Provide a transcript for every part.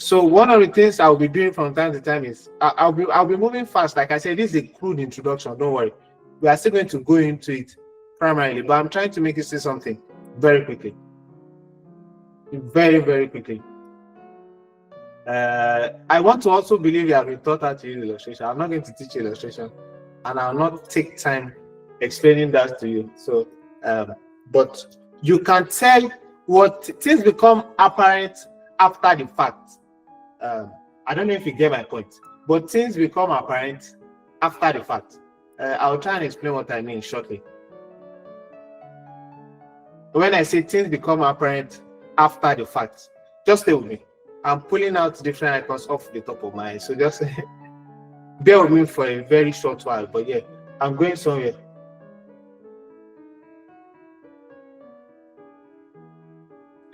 So one of the things I'll be doing from time to time is I'll be moving fast. Like I said, this is a crude introduction. Don't worry, we are still going to go into it primarily, but I'm trying to make you see something very quickly, very, very quickly. I want to also believe you have been taught how to use illustration. I'm not going to teach illustration, and I'll not take time explaining that to you. So, but you can tell what things become apparent after the fact. I don't know if you get my point, but things become apparent after the fact. I'll try and explain what I mean shortly. When I say things become apparent after the fact, just stay with me. I'm pulling out different icons off the top of my head, so just bear with me for a very short while. But yeah, I'm going somewhere.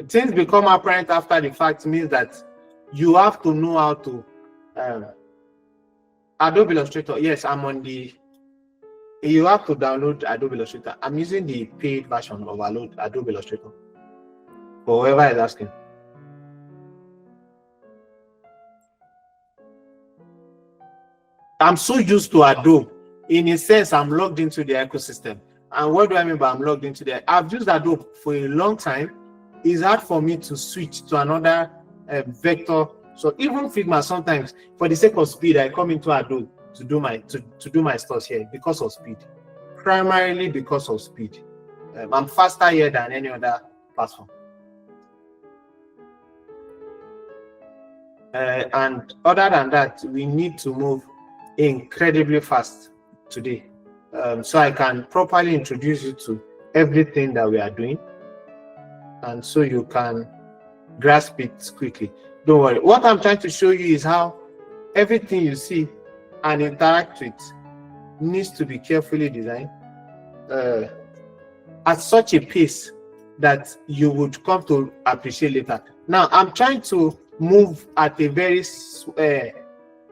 Things become apparent after the fact means that you have to know how to Adobe Illustrator. Yes, I'm on the. You have to download Adobe Illustrator. I'm using the paid version of Adobe Illustrator. For whoever is asking. I'm so used to Adobe. In a sense, I'm logged into the ecosystem. And what do I mean by I'm logged into the? I've used Adobe for a long time. It's hard for me to switch to another vector. So even Figma, sometimes for the sake of speed, I come into Adobe to do my stuff here because of speed. Primarily because of speed. I'm faster here than any other platform. And other than that, we need to move incredibly fast today, so I can properly introduce you to everything that we are doing, and so you can grasp it quickly. Don't worry. What I'm trying to show you is how everything you see and interact with needs to be carefully designed at such a pace that you would come to appreciate later. Now, I'm trying to move at a very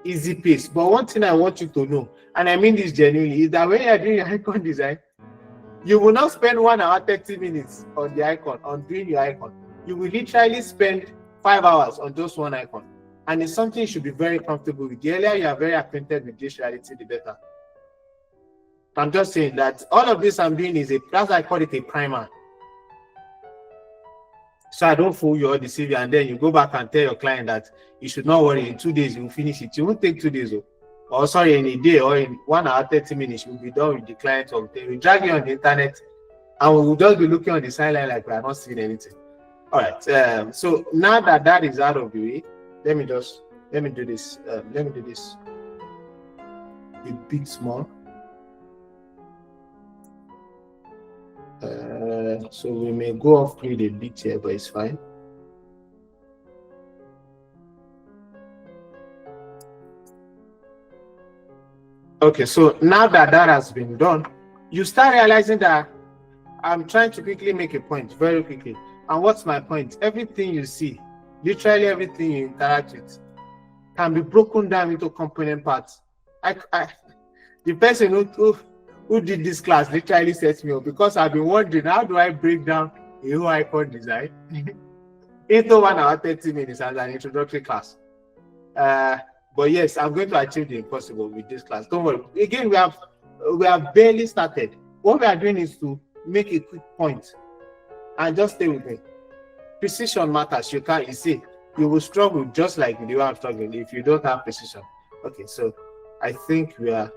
easy pace, but one thing I want you to know, and I mean this genuinely, is that when you're doing your icon design, you will not spend 1 hour 30 minutes on the icon, on doing your icon. You will literally spend 5 hours on just one icon, and it's something you should be very comfortable with. The earlier you are very acquainted with this reality, the better. I'm just saying that all of this I'm doing is that's why I call it a primer. So I don't fool you or deceive you, and then you go back and tell your client that you should not worry, in 2 days you will finish it. You won't take 2 days, or sorry, in a day or in 1 hour 30 minutes, you will be done with the client. Or they will drag you on the internet, and we will just be looking on the sideline like we are not seeing anything. All right. So now that that is out of the way, let me do this. Let me do this a bit small. So we may go off grid a bit here, but it's fine. Okay, so now that that has been done, you start realizing that I'm trying to quickly make a point, very quickly. And what's my point? Everything you see, literally everything you interact with, can be broken down into component parts. The person who did this class literally sets me up, because I've been wondering, how do I break down a whole icon design into 1 hour 30 minutes as an introductory class? But yes, I'm going to achieve the impossible with this class. Don't worry. Again, we have barely started. What we are doing is to make a quick point, and just stay with me. Precision matters. You see, you will struggle just like you are struggling if you don't have precision. Okay, so I think we are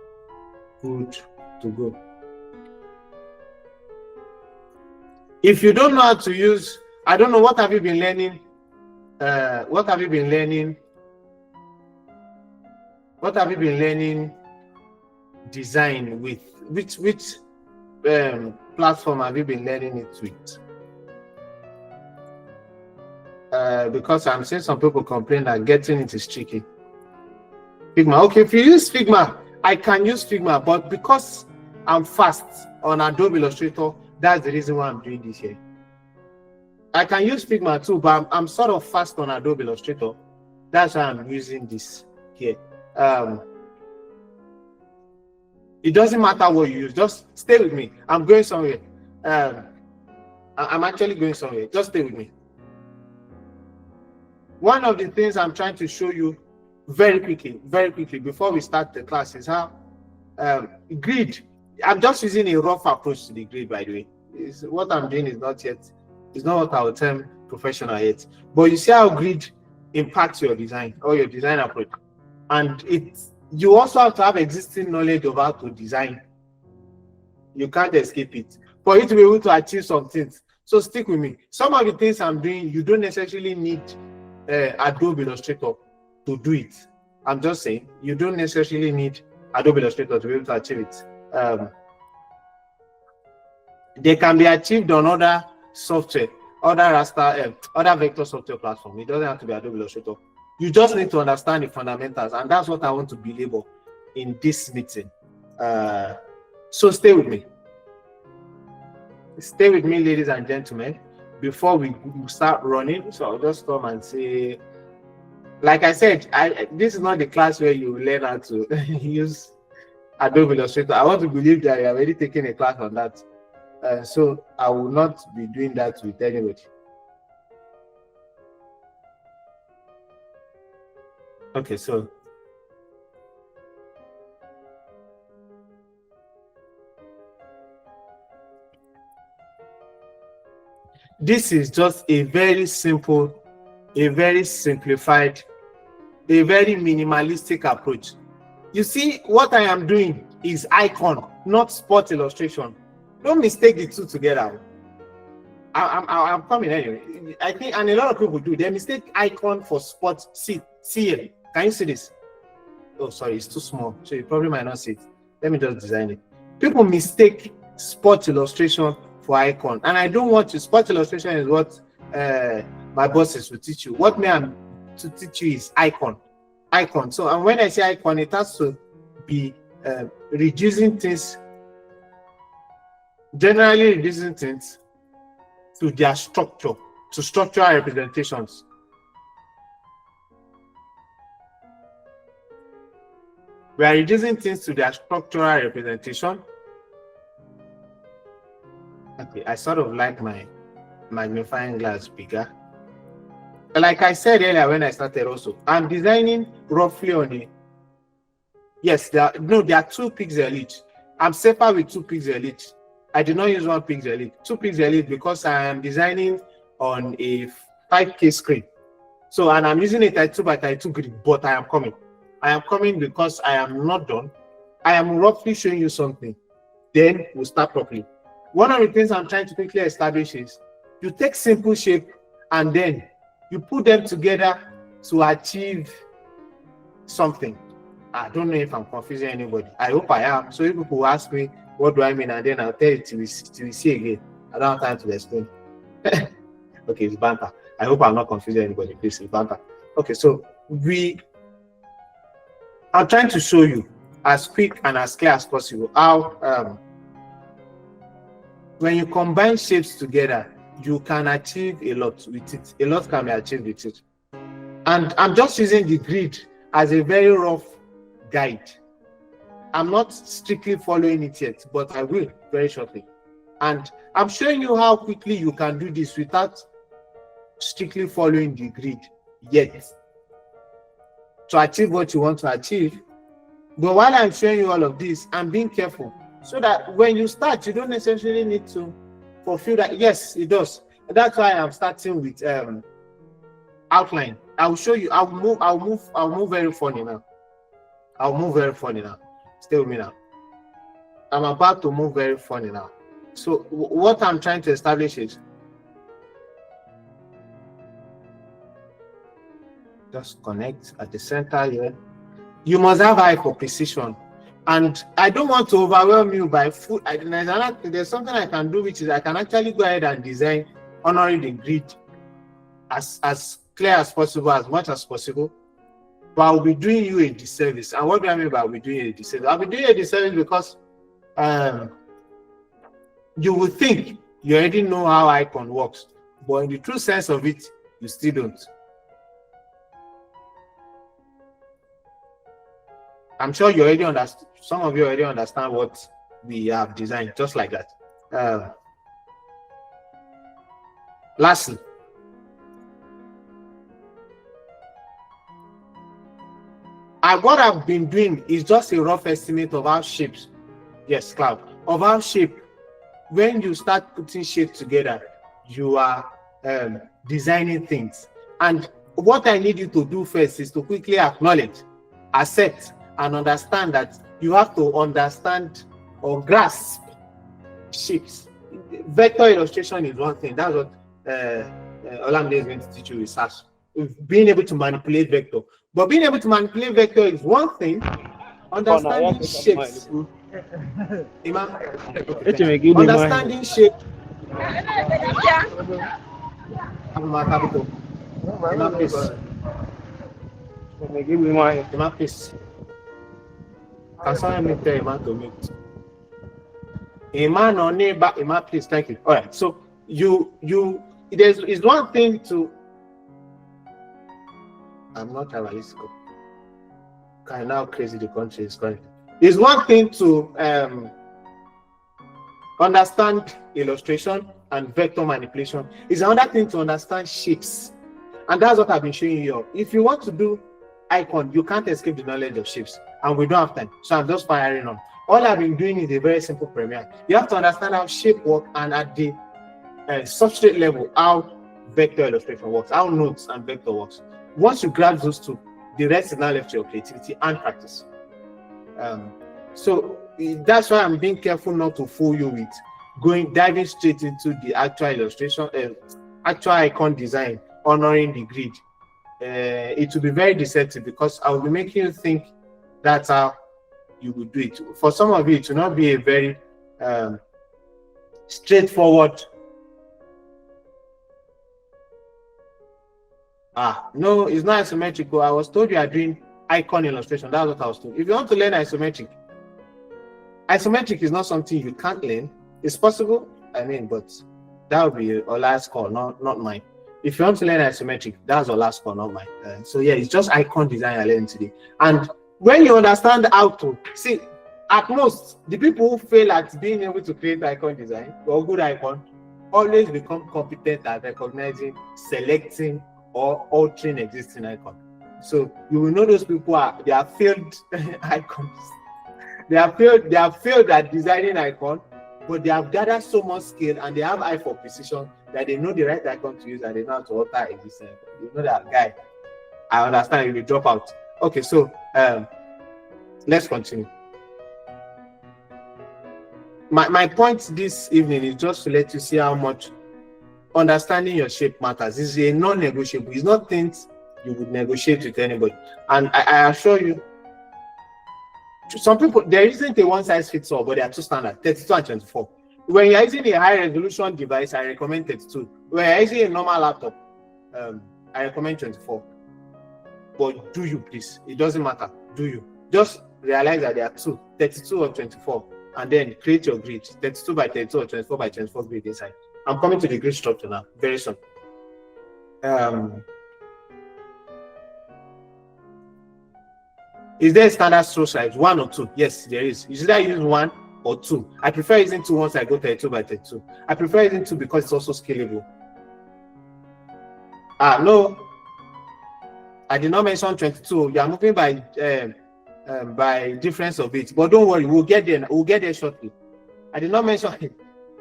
good to go. If you don't know how to use, I don't know, what have you been learning? What have you been learning design with? Which platform have you been learning it with? Because I'm seeing some people complain that getting it is tricky. Figma. Okay, if you use Figma, I can use Figma, but because I'm fast on Adobe Illustrator, that's the reason why I'm doing this here. I can use Figma too, but I'm sort of fast on Adobe Illustrator. That's why I'm using this here. It doesn't matter what you use. Just stay with me. I'm going somewhere. I'm actually going somewhere. Just stay with me. one of the things I'm trying to show you very quickly before we start the class is how grid. I'm just using a rough approach to the grid, by the way. What I'm doing is not what I would term professional yet. But you see how grid impacts your design or your design approach. And you also have to have existing knowledge of how to design. You can't escape it. For you to be able to achieve some things. So stick with me. Some of the things I'm doing, you don't necessarily need Adobe Illustrator to do it. I'm just saying, you don't necessarily need Adobe Illustrator to be able to achieve it. They can be achieved on other software, other raster, other vector software platform. It doesn't have to be Adobe Illustrator. You just need to understand the fundamentals, and that's what I want to belabor in this meeting. So stay with me. Stay with me, ladies and gentlemen, before we start running. So I'll just come and say, like I said, this is not the class where you learn how to use Adobe Illustrator. I want to believe that you have already taken a class on that. So I will not be doing that with anybody. Okay, so this is just a very simple, a very simplified, a very minimalistic approach. You see, what I am doing is icon, not spot illustration. Don't mistake the two together. I'm coming anyway. I think, and a lot of people do. They mistake icon for spot. See here. Can you see this? Oh, sorry, it's too small, so you probably might not see it. Let me just design it. People mistake spot illustration for icon, and I don't want to. Spot illustration is what my bosses will teach you. What me I'm to teach you is icon. Icon. So, and when I say icon, it has to be reducing things, generally reducing things to their structure, to structural representations. We are reducing things to their structural representation. Okay, I sort of like my magnifying glass bigger. Like I said earlier when I started also, I'm designing roughly on a, yes, there are 2 pixels each. I'm safer with 2 pixels each. I did not use 1 pixel each. 2 pixels each because I am designing on a 5K screen. So, and I'm using a 32 by 32 grid, but I am coming. I am coming because I am not done. I am roughly showing you something. Then we'll start properly. One of the things I'm trying to quickly establish is you take simple shape and then you put them together to achieve something. I don't know if I'm confusing anybody. I hope I am. So if people ask me, what do I mean? And then I'll tell you till we see again. I don't have time to explain. Okay, it's banter. I hope I'm not confusing anybody. Please, it's banter. Okay, so I'm trying to show you as quick and as clear as possible how when you combine shapes together, you can achieve a lot with it. A lot can be achieved with it. And I'm just using the grid as a very rough guide. I'm not strictly following it yet, but I will very shortly. And I'm showing you how quickly you can do this without strictly following the grid yet to achieve what you want to achieve. But while I'm showing you all of this, I'm being careful so that when you start, you don't necessarily need to fulfill that. Yes, it does. That's why I'm starting with outline. I'll show you. I'll move very funny now. I'll move very funny now. Stay with me now. I'm about to move very funny now. So what I'm trying to establish is just connect at the center here. You must have eye for precision. And I don't want to overwhelm you by food. There's something I can do, which is I can actually go ahead and design honoring the grid as clear as possible, as much as possible. But I'll be doing you a disservice. And what do I mean by I'll be doing a disservice? I'll be doing a disservice because you will think you already know how icon works, but in the true sense of it, you still don't. I'm sure you already understand. Some of you already understand what we have designed, just like that. Lastly, what I've been doing is just a rough estimate of how shapes, yes, cloud, of how shape, when you start putting shape together, you are designing things. And what I need you to do first is to quickly acknowledge, accept, and understand that you have to understand or grasp shapes. Vector illustration is one thing. That's what Olamide is going to teach you research. Being able to manipulate vector. But being able to manipulate vector is one thing. Understanding shapes. Understanding shape. Can someone tell Emma to mute? Emma or neighbor, Emma, please, thank you. All right, so there's one thing to. I'm not a realistic. Okay, now crazy the country is going. It's one thing to understand illustration and vector manipulation. It's another thing to understand shapes, and that's what I've been showing you. If you want to do icon, you can't escape the knowledge of shapes, and we don't have time, so I'm just firing on. All I've been doing is a very simple premiere. You have to understand how shape work, and at the substrate level, how vector illustration works, how nodes and vector works. Once you grab those two, the rest is now left to your creativity and practice. So that's why I'm being careful not to fool you with diving straight into the actual illustration, actual icon design, honoring the grid. It will be very deceptive because I will be making you think that's how you will do it. For some of you, it will not be a very straightforward. No, it's not isometric. I was told you are doing icon illustration. That's what I was told. If you want to learn isometric is not something you can't learn. It's possible, I mean, but that would be our last call, not mine. If you want to learn isometric, that's our last call, not mine. So yeah, it's just icon design I learned today. And when you understand how to see, at most, the people who fail at being able to create icon design or good icon always become competent at recognizing, selecting, or altering existing icon. So you will know those people they are failed icons. They have failed at designing icon, but they have gathered so much skill and they have eye for precision that they know the right icon to use and they know how to alter existing icon. You know that guy. I understand you will drop out. Okay, so let's continue. My point this evening is just to let you see how much understanding your shape matters. This is a non-negotiable. It's not things you would negotiate with anybody. And I assure you, some people, there isn't a one-size-fits-all, but there are two standards, 32 and 24. When you're using a high-resolution device, I recommend 32. When you're using a normal laptop, I recommend 24. But do you, please? It doesn't matter. Do you? Just realize that there are two, 32 or 24, and then create your grid, 32 by 32 or 24 by 24 grid inside. I'm coming to the grid structure now, very soon. Is there a standard stroke size, 1 or 2? Yes, there is. You should either use 1 or 2. I prefer using 2 once I go 32 by 32. I prefer using 2 because it's also scalable. No, I did not mention 22. You are moving by difference of it, but don't worry, we'll get there. We'll get there shortly. I did not mention it.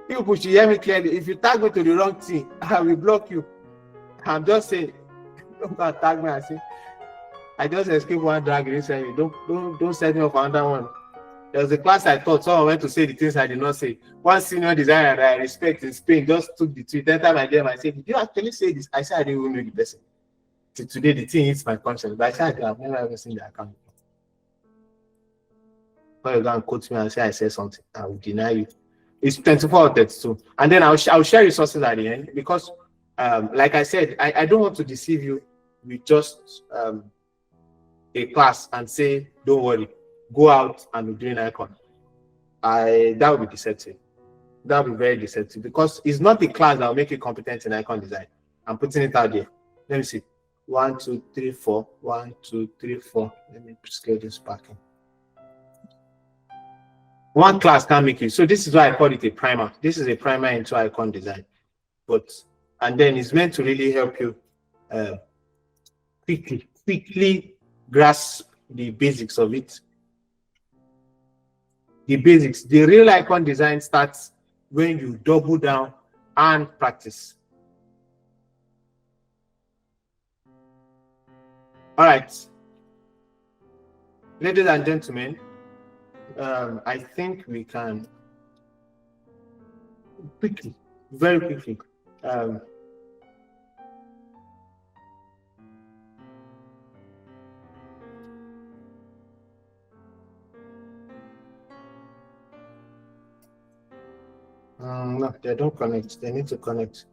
People should hear me clearly. If you tag me to the wrong thing, I will block you. I'm just saying, don't tag me and say, I just escaped one drag recently. Don't set me up for another one. There was a class I taught, someone went to say the things I did not say. One senior designer that I respect in Spain just took the tweet. That time I gave him, I said, did you actually say this? I said I didn't even know the person. Till today, the thing hits my conscience. But I said I've never ever seen the account. When you go and quote me and say I said something, I will deny you. It's 24 or 32. And then I'll share resources at the end because, like I said, I don't want to deceive you with just a class and say, don't worry, go out and be doing icon. That would be deceptive. That would be very deceptive because it's not the class that will make you competent in icon design. I'm putting it out there. Let me see. 1, 2, 3, 4. 1, 2, 3, 4. Let me scale this back in. One class can't make you. So this is why I call it a primer. This is a primer into icon design. And then it's meant to really help you quickly grasp the basics of it. The basics. The real icon design starts when you double down and practice. All right, ladies and gentlemen, I think we can quickly, very quickly, no, they don't connect. They need to connect.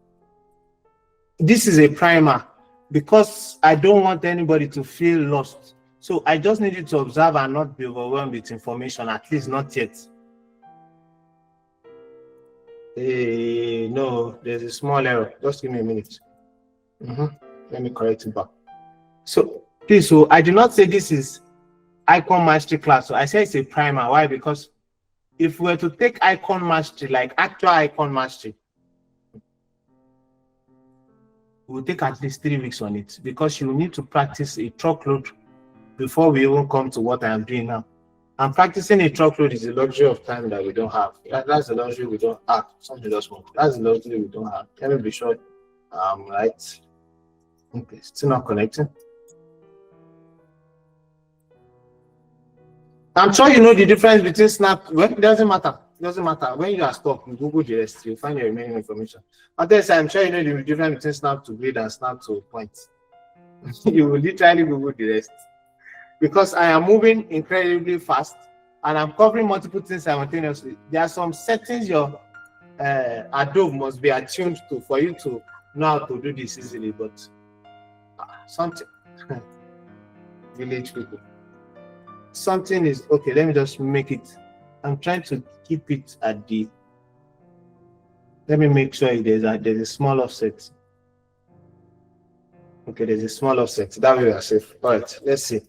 This is a primer because I don't want anybody to feel lost. So I just need you to observe and not be overwhelmed with information, at least not yet. No, there's a small error. Just give me a minute. Let me correct it back. So please, so I did not say this is icon mastery class. So I say it's a primer. Why? Because if we were to take icon mastery, like actual icon mastery, we'll take at least 3 weeks on it because you need to practice a truckload before we even come to what I am doing now. And practicing a truckload is a luxury of time that we don't have. That's the luxury we don't have. Something just moved. That's the luxury we don't have. Let me be sure. Right. Okay, still not connecting. I'm sure you know the difference between snap. Well, it doesn't matter. It doesn't matter. When you are stuck, you Google the rest, you'll find your remaining information. But then I'm sure you know the difference between snap to grid and snap to point. You will literally Google the rest. Because I am moving incredibly fast and I'm covering multiple things simultaneously. There are some settings your Adobe must be attuned to for you to know how to do this easily, but something village people. Something is okay. Let me just make it. I'm trying to keep it at the. Let me make sure there's a small offset. Okay, there's a small offset. That way we are safe. All right, let's see.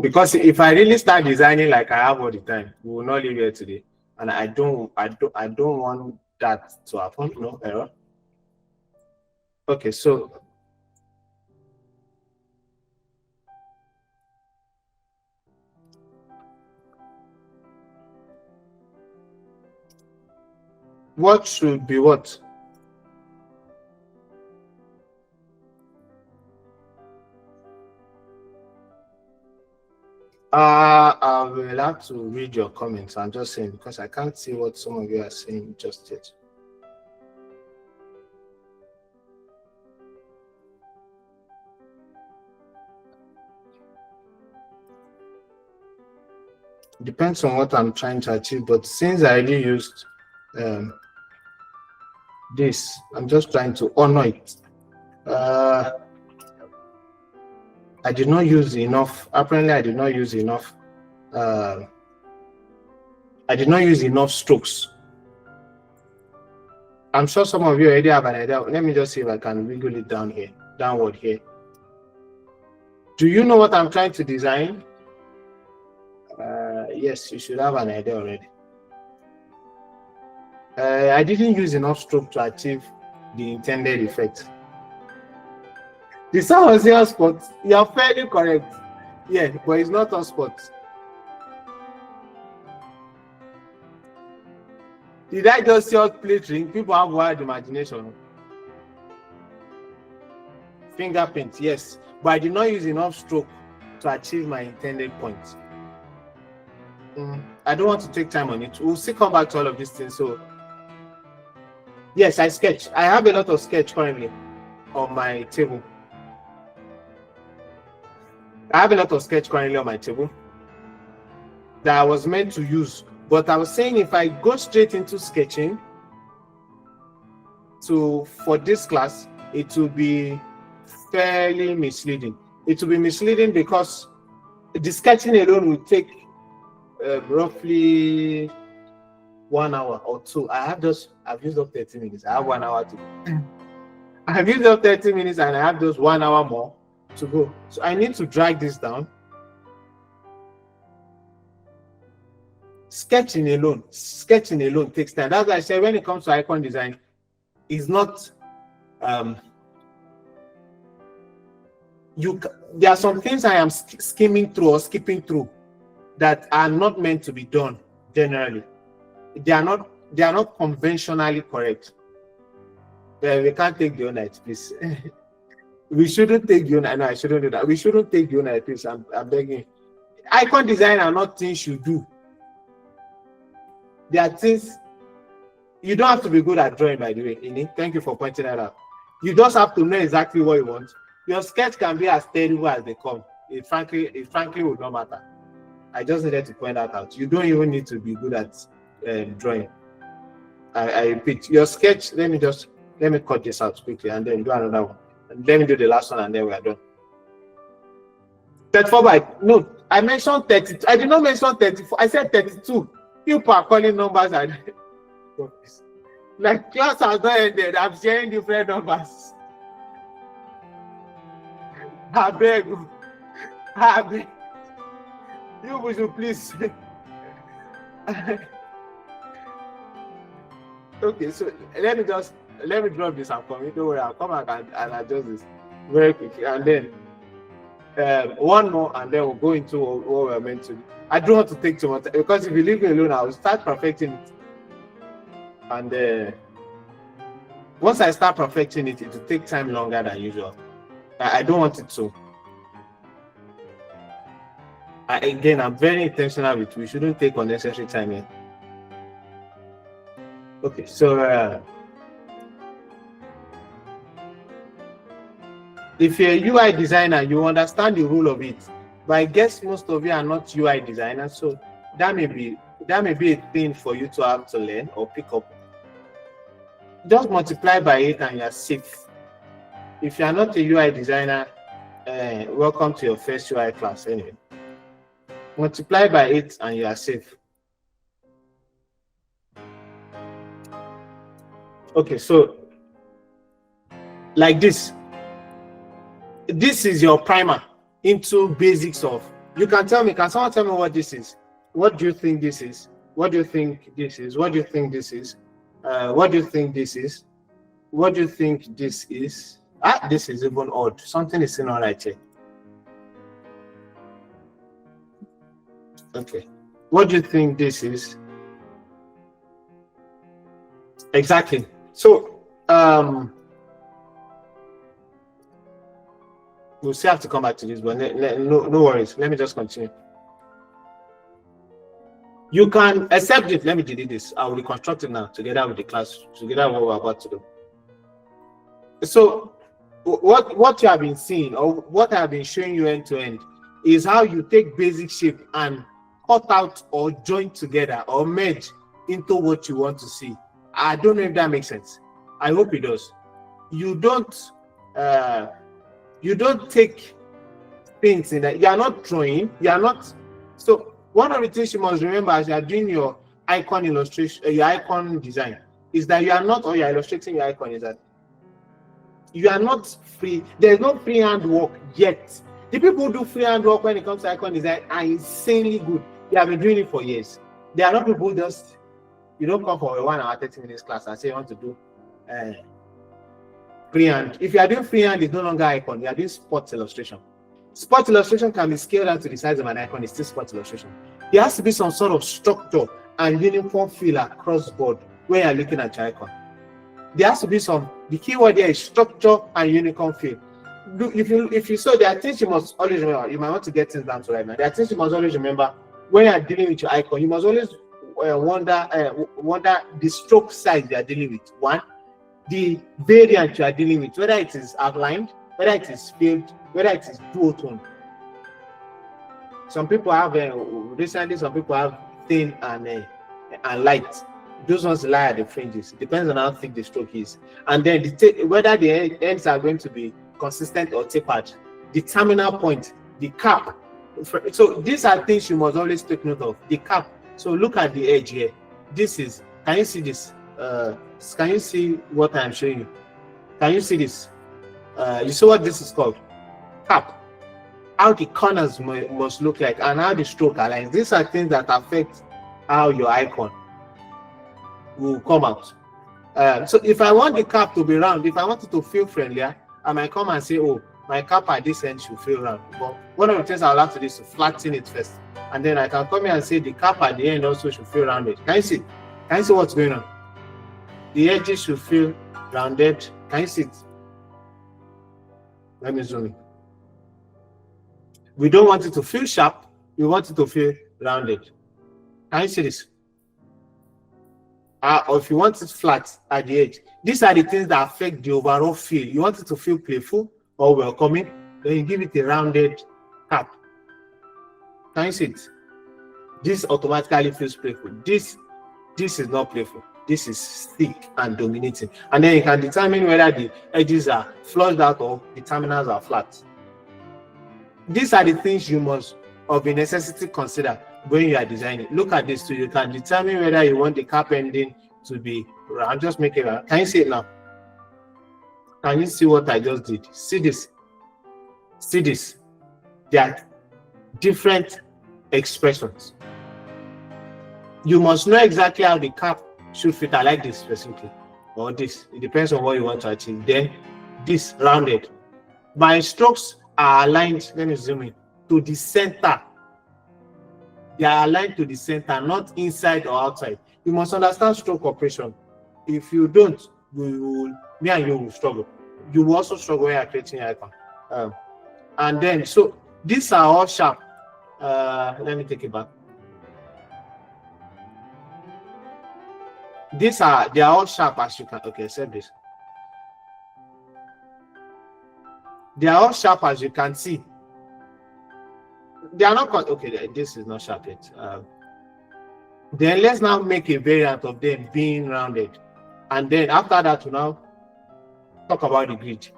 Because if I really start designing like I have all the time, we will not leave here today. And I don't want that to happen. No error. Okay, so what should be what? I will have to read your comments. I'm just saying because I can't see what some of you are saying just yet. Depends on what I'm trying to achieve, but since I already used this, I'm just trying to honor it. I did not use enough. Apparently, I did not use enough. I did not use enough strokes. I'm sure some of you already have an idea. Let me just see if I can wiggle it down here, downward here. Do you know what I'm trying to design? Yes, you should have an idea already. I didn't use enough stroke to achieve the intended effect. The sound was your spot. You're fairly correct. Yeah, but it's not on spot. Did I just see us glittering? People have wild imagination. Finger paint, yes. But I did not use enough stroke to achieve my intended point. I don't want to take time on it. We'll still come back to all of these things. So, yes, I sketch. I have a lot of sketch currently on my table. I have a lot of sketch currently on my table that I was meant to use. But I was saying if I go straight into sketching for this class, it will be fairly misleading. It will be misleading because the sketching alone will take roughly 1 hour or 2. I've used up 30 minutes. I have 1 hour to go. I've used up 30 minutes and I have just 1 hour more to go. So I need to drag this down. Sketching alone takes time. That's why I say when it comes to icon design, it's not There are some things I am skimming through or skipping through that are not meant to be done generally. They are not conventionally correct. We can't take the night, please. We shouldn't take the night. No, I shouldn't do that. We shouldn't take the night, please. I'm begging. Icon design are not things you do. They are things you don't have to be good at drawing, by the way. Ini, thank you for pointing that out. You just have to know exactly what you want. Your sketch can be as terrible as they come. It frankly would not matter. I just needed to point that out. You don't even need to be good at drawing. I repeat, your sketch. Let me cut this out quickly and then do another one. And let me do the last one and then we are done. 34 by no, I mentioned 32. I did not mention 34. I said 32. People are calling numbers and like class has not ended. I'm sharing different numbers. I beg. You should please. Okay, so let me drop this and come. Don't worry, I'll come back and adjust this very quickly, and then one more, and then we'll go into what we're meant to do. I don't want to take too much time, because if you leave me alone, I will start perfecting it. And once I start perfecting it, it will take time longer than usual. I don't want it to. Again, I'm very intentional with we shouldn't take unnecessary time here. Okay, so if you're a UI designer, you understand the rule of it. But I guess most of you are not UI designers, so that may be a thing for you to have to learn or pick up. Just multiply by 8 and you're safe. If you are not a UI designer, welcome to your first UI class anyway. Multiply by 8 and you are safe. Okay, so like this. This is your primer into basics of. You can tell me, can someone tell me what this is? What do you think this is? What do you think this is? What do you think this is? What do you think this is? What do you think this is? This is even odd. Something is not right here. Okay. What do you think this is? Exactly. So, we'll still have to come back to this, but no worries. Let me just continue. You can accept it. Let me delete this. I will reconstruct it now together with the class, together with what we're about to do. So, what you have been seeing, or what I have been showing you end to end, is how you take basic shape and cut out or join together or merge into what you want to see. I don't know if that makes sense. I hope it does. You don't take things in that. You are not drawing. You are not. So one of the things you must remember as you are doing your icon illustration, your icon design, is that you are not, or you are illustrating your icon, is that you are not free. There's no freehand work yet. The people who do freehand work when it comes to icon design are insanely good. They have been doing it for years. There are not people who just, you don't come for a 1 hour 30 minutes class and say you want to do freehand. If you are doing freehand, it's no longer icon. You are doing sports illustration. Sports illustration can be scaled down to the size of an icon. It's still sports illustration. There has to be some sort of structure and uniform feel across board when you are looking at your icon. There has to be some. The key word here is structure and uniform feel. If you saw, there are things you must always remember. You might want to get things down to right now. There are things you must always remember when you are dealing with your icon. You must always wonder the stroke size you are dealing with. One, the variant you are dealing with, whether it is outlined, whether it is filled, whether it is duotone. Some people have recently. Some people have thin and light. Those ones lie at the fringes. It depends on how thick the stroke is, and then whether the ends are going to be consistent or tapered. The terminal point, the cap. So these are things you must always take note of. The cap. So look at the edge here. This is. Can you see this? Can you see what I'm showing you? Can you see this? You see what this is called? Cap. How the corners must look like and how the stroke aligns. These are things that affect how your icon will come out. So if I want the cap to be round, if I want it to feel friendlier, I might come and say, oh, my cap at this end should feel round. But one of the things I'll have to do is to flatten it first. And then I can come here and say the cap at the end also should feel rounded. Can you see? Can you see what's going on? The edges should feel rounded. Can you see it? Let me zoom in. We don't want it to feel sharp. We want it to feel rounded. Can you see this? Or if you want it flat at the edge, these are the things that affect the overall feel. You want it to feel playful or welcoming, then you give it a rounded cap. Can you see it? This automatically feels playful. This is not playful. This is thick and dominating. And then you can determine whether the edges are flushed out or the terminals are flat. These are the things you must, of a necessity, consider when you are designing. Look at this too. You can determine whether you want the cap ending to be round. Just make it round. Can you see it now? Can you see what I just did? See this? See this? They are different expressions. You must know exactly how the cap should fit. I like this specifically, or this. It depends on what you want to achieve. Then this rounded. My strokes are aligned. Let me zoom in to the center. They are aligned to the center, not inside or outside. You must understand stroke operation. If you don't, me and you will struggle. You will also struggle when you are creating your icon. And then, so these are all sharp. Let me take it back. They are all sharp as you can. Okay, except this. They are all sharp as you can see. They are not okay. This is not sharp yet. Then let's now make a variant of them being rounded, and then after that, we now talk about the grid.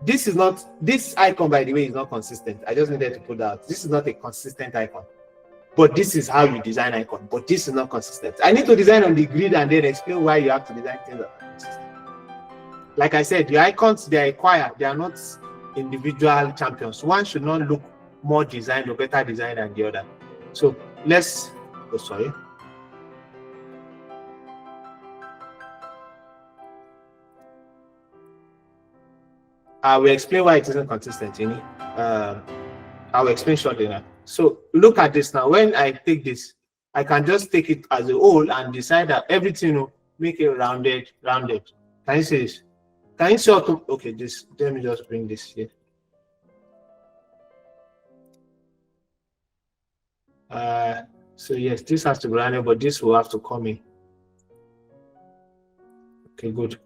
This icon, by the way, is not consistent. I just needed to put that. This is not a consistent icon, but this is how you design icon. But this is not consistent. I need to design on the grid and then explain why you have to design things that are consistent. Like I said, the icons, they are a choir. They are not individual champions. One should not look more designed or better designed than the other. So let's. Oh, sorry. I will explain why it isn't consistent. I will explain shortly now. So look at this now. When I take this, I can just take it as a whole and decide that everything make it rounded. Can you see this? Can you see how okay, this, let me just bring this here. So yes, this has to be rounded, but this will have to come in. Okay, good.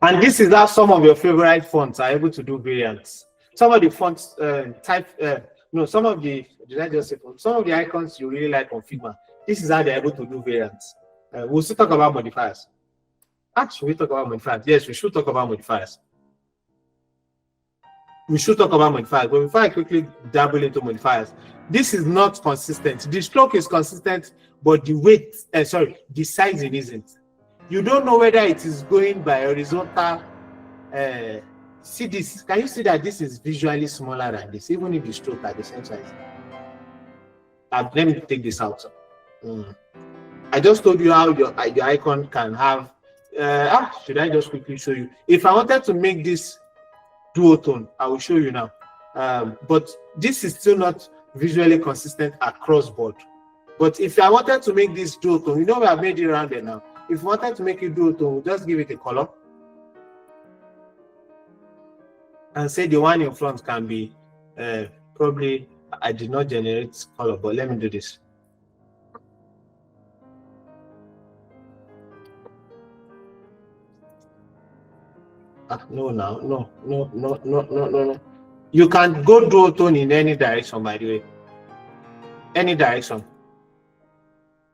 And this is how some of your favorite fonts are able to do variants. Some of the fonts some of the, did I just say some of the icons you really like on Figma, this is how they're able to do variants. We'll still talk about modifiers. Actually, we talk about modifiers. Yes, we should talk about modifiers. We should talk about modifiers, but before I quickly dabble into modifiers, this is not consistent. The stroke is consistent, but the weight, the sizing isn't. You don't know whether it is going by horizontal. See this. Can you see that this is visually smaller than this, even if the stroke are the same size? Let me take this out. I just told you how your icon can have. Should I just quickly show you? If I wanted to make this duotone, I will show you now. But this is still not visually consistent across board. But if I wanted to make this duotone, we have made it rounded now. If you wanted to make it duotone, we'll just give it a color and say the one in front can be probably. I did not generate color, but let me do this. No. You can go duotone in any direction, by the way. Any direction.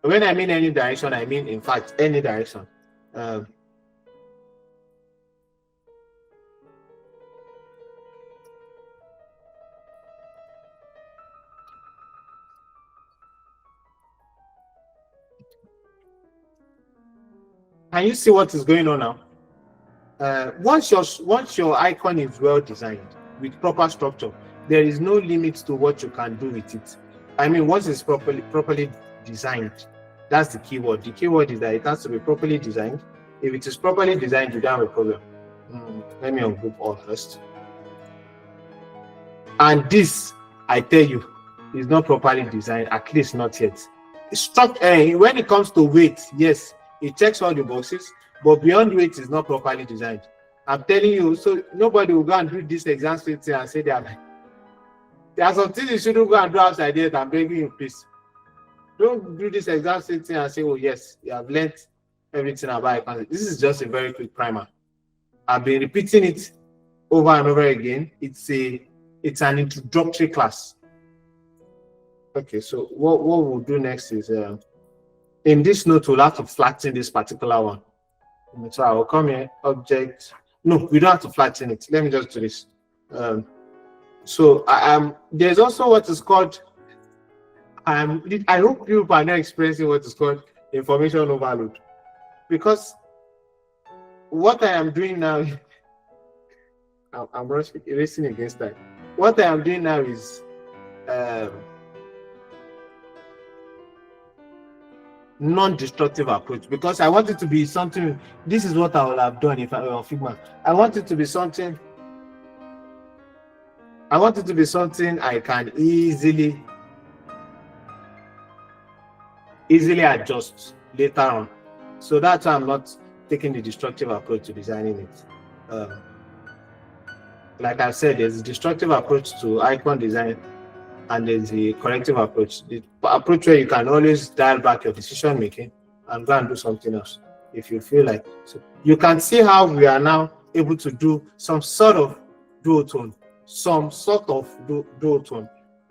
When I mean any direction, I mean, in fact, any direction. Can you see what is going on now? Once your icon is well designed with proper structure, there is no limit to what you can do with it. I mean, once it's properly designed, that's the keyword. The keyword is that it has to be properly designed. If it is properly designed, you don't have a problem. Let me ungroup all first. And this, I tell you, is not properly designed, at least not yet. When it comes to weight, yes, it checks all the boxes, but beyond weight is not properly designed. I'm telling you, so nobody will go and do this exam straight and say there are some things you shouldn't go and do outside yet. I'm begging you, please. Don't do this exam straight and say, oh yes, you have learned everything about accounting. This is just a very quick primer. I've been repeating it over and over again. It's an introductory class. Okay, so what we'll do next is in this note we'll have to flatten this particular one. So I will come here, object. No, we don't have to flatten it. Let me just do this. So there's also what is called I hope you are not experiencing what is called information overload, because what I am doing now, I'm racing against that. What I am doing now is non-destructive approach, because I want it to be something. This is what I would have done if I were on Figma. I want it to be something I can easily adjust later on. So that's why I'm not taking the destructive approach to designing it. Like I said, there's a destructive approach to icon design, and there's the corrective approach. The approach where you can always dial back your decision making and go and do something else if you feel like. So you can see how we are now able to do some sort of duotone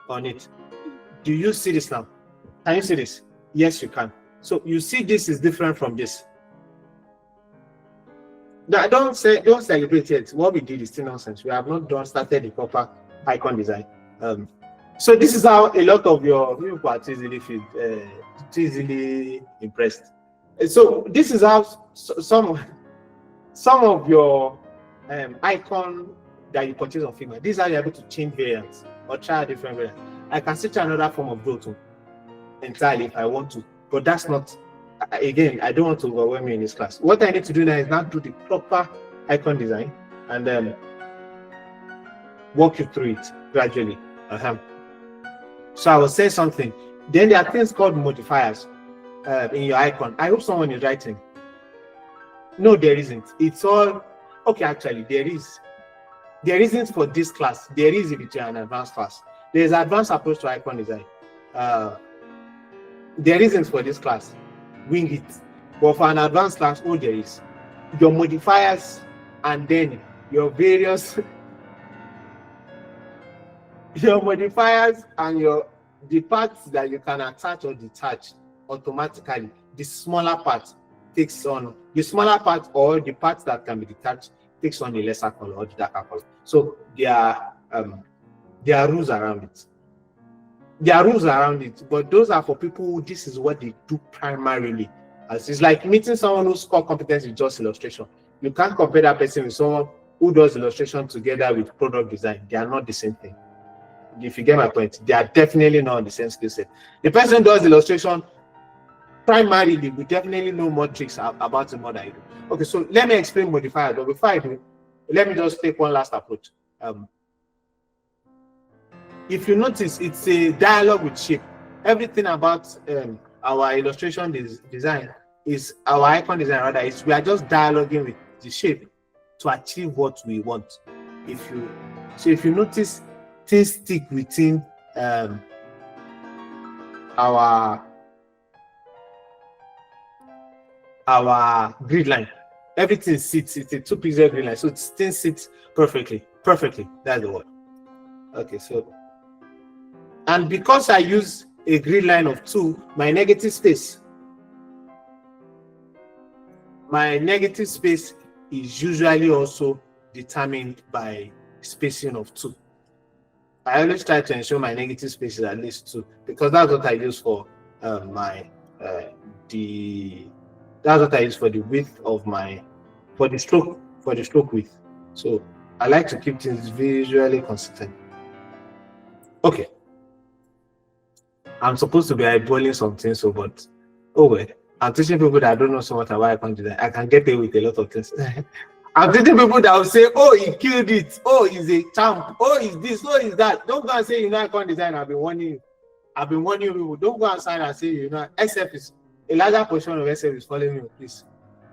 on it. Do you see this now? Can you see this? Yes, you can. So you see this is different from this. Now, don't celebrate yet. What we did is still nonsense. We have not started the proper icon design. So this is how a lot of your people are easily impressed. And so this is how some of your icon that you purchase on Figma. This is how you're able to change variants or try different variants. I can switch another form of Dotun entirely if I want to, but that's not. Again, I don't want to overwhelm you in this class. What I need to do now is now do the proper icon design and then walk you through it gradually. So I will say something. Then there are things called modifiers in your icon. I hope someone is writing. No, there isn't. It's all okay. Actually, there is. There isn't for this class. There is between an advanced class. There is an advanced approach to icon design. There isn't for this class. Wing it. But for an advanced class, there is. Your modifiers and then your various modifiers and the parts that you can attach or detach automatically. The smaller part takes on the smaller part, or the parts that can be detached takes on the lesser color or the darker color. So there are rules around it. There are rules around it, but those are for people who this is what they do primarily. As it's like meeting someone who's core competence with just illustration. You can't compare that person with someone who does illustration together with product design. They are not the same thing. If you get my point, they are definitely not on the same skill set. The person who does illustration primarily will definitely know more tricks about it more than you do. Okay, so let me explain modifiers, but before I do, let me just take one last approach. If you notice, it's a dialogue with shape. Everything about our illustration design is our icon design, rather, we are just dialoguing with the shape to achieve what we want. If you notice, things stick within our grid line. Everything sits. It's a 2-pixel grid line, so things sit perfectly. That's the word. Okay, so and because I use a grid line of 2, my negative space is usually also determined by spacing of 2. I always try to ensure my negative space is at least 2, because that's what I use for that's what I use for the width of for the stroke width. So I like to keep things visually consistent. Okay. I'm supposed to be eyeballing something, but oh well. I'm teaching people that don't know so much about icon design. I can get away with a lot of things. I'm dating people that will say, oh, he killed it. Oh, he's a champ. Oh, he's this. Oh, he's that. Don't go and say, icon design. I've been warning you. I've been warning you people. Don't go and sign and say, SF is a larger portion of SF is following you, please.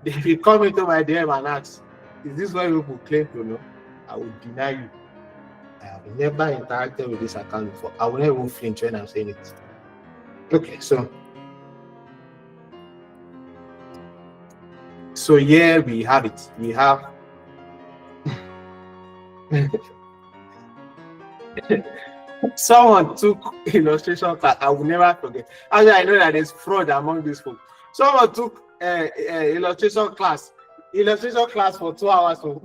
If you come into my DM and ask, is this what people claim to know? I will deny you. I have never interacted with this account before. I will never even flinch when I'm saying it. Okay, so here we have it. We have someone took illustration class. I will never forget. Actually, I know that there's fraud among these folks. Someone took illustration class for 2 hours. So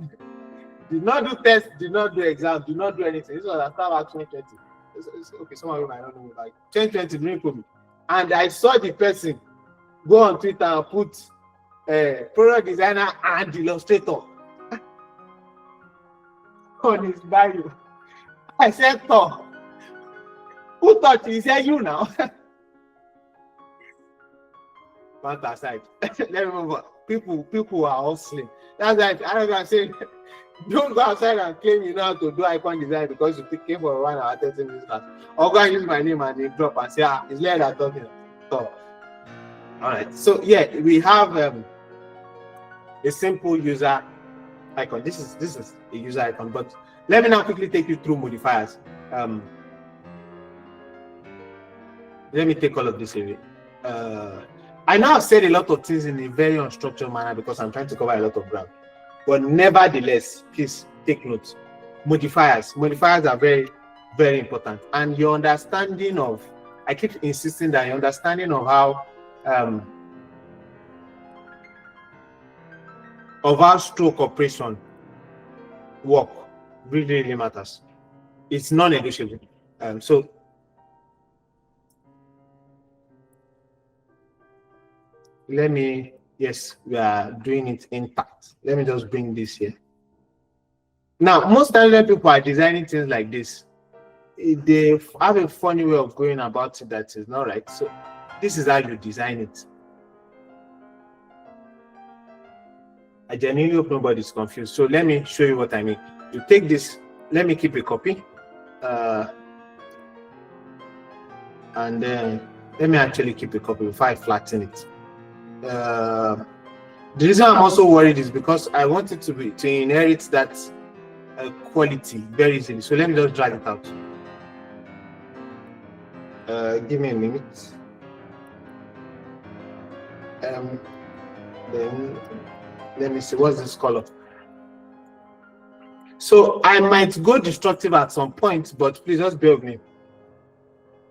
did not do tests, did not do exams, did not do anything. This was at 2020. Okay, some of you might not know, like 2020 during COVID. And I saw the person go on Twitter and put product designer and illustrator on his bio. I said, "Thor, who thought he said you now?" But aside, let me move on. People are hustling. That's why I don't say, don't go outside and claim you know how to do icon design because you came for 1 hour 30 minutes class. Or go and use my name and name drop and say, it's Leye that talking. So, all right. So yeah, we have a simple user icon. This is a user icon, but let me now quickly take you through modifiers. Let me take all of this away. I know I've said a lot of things in a very unstructured manner because I'm trying to cover a lot of ground. But nevertheless, please take note. Modifiers are very, very important. And your understanding of, I keep insisting that your understanding of how stroke operation work really, really matters. It's non-negotiable. So yes, we are doing it intact. Let me just bring this here. Now, most talented people are designing things like this. They have a funny way of going about it that is not right. So this is how you design it. I genuinely hope nobody's confused. So let me show you what I mean. You take this, let me keep a copy. And then let me actually keep a copy before I flatten it. The reason I'm also worried is because I want it to inherit that quality very easily. So let me just drag it out. Give me a minute. Then let me see, what's this color? So I might go destructive at some point, but please just bear with me.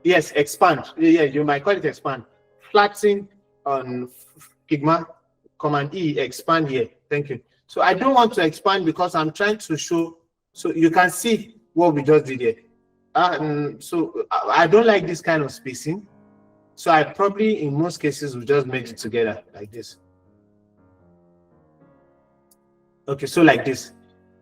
Yes, expand. Yeah, you might call it expand. Flatten on Figma, Command E, expand here. Thank you. So I don't want to expand because I'm trying to show, so you can see what we just did here. So I don't like this kind of spacing. So I probably, in most cases, will just merge it together like this. Okay, so like this.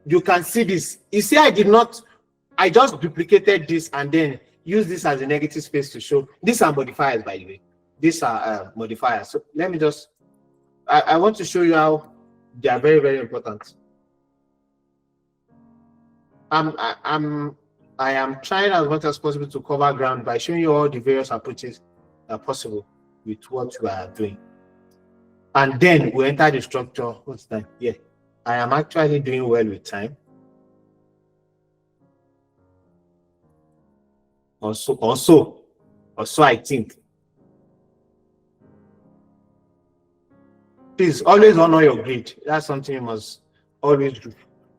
You can see this. You see, I just duplicated this and then use this as a negative space to show. These are modifiers, by the way. These are modifiers. So let me just, I want to show you how they are very, very important. I am trying as much as possible to cover ground by showing you all the various approaches that are possible with what we are doing. And then we enter the structure. What's that? Yeah, I am actually doing well with time. Also, I think. Please always honor your grid. That's something you must always do.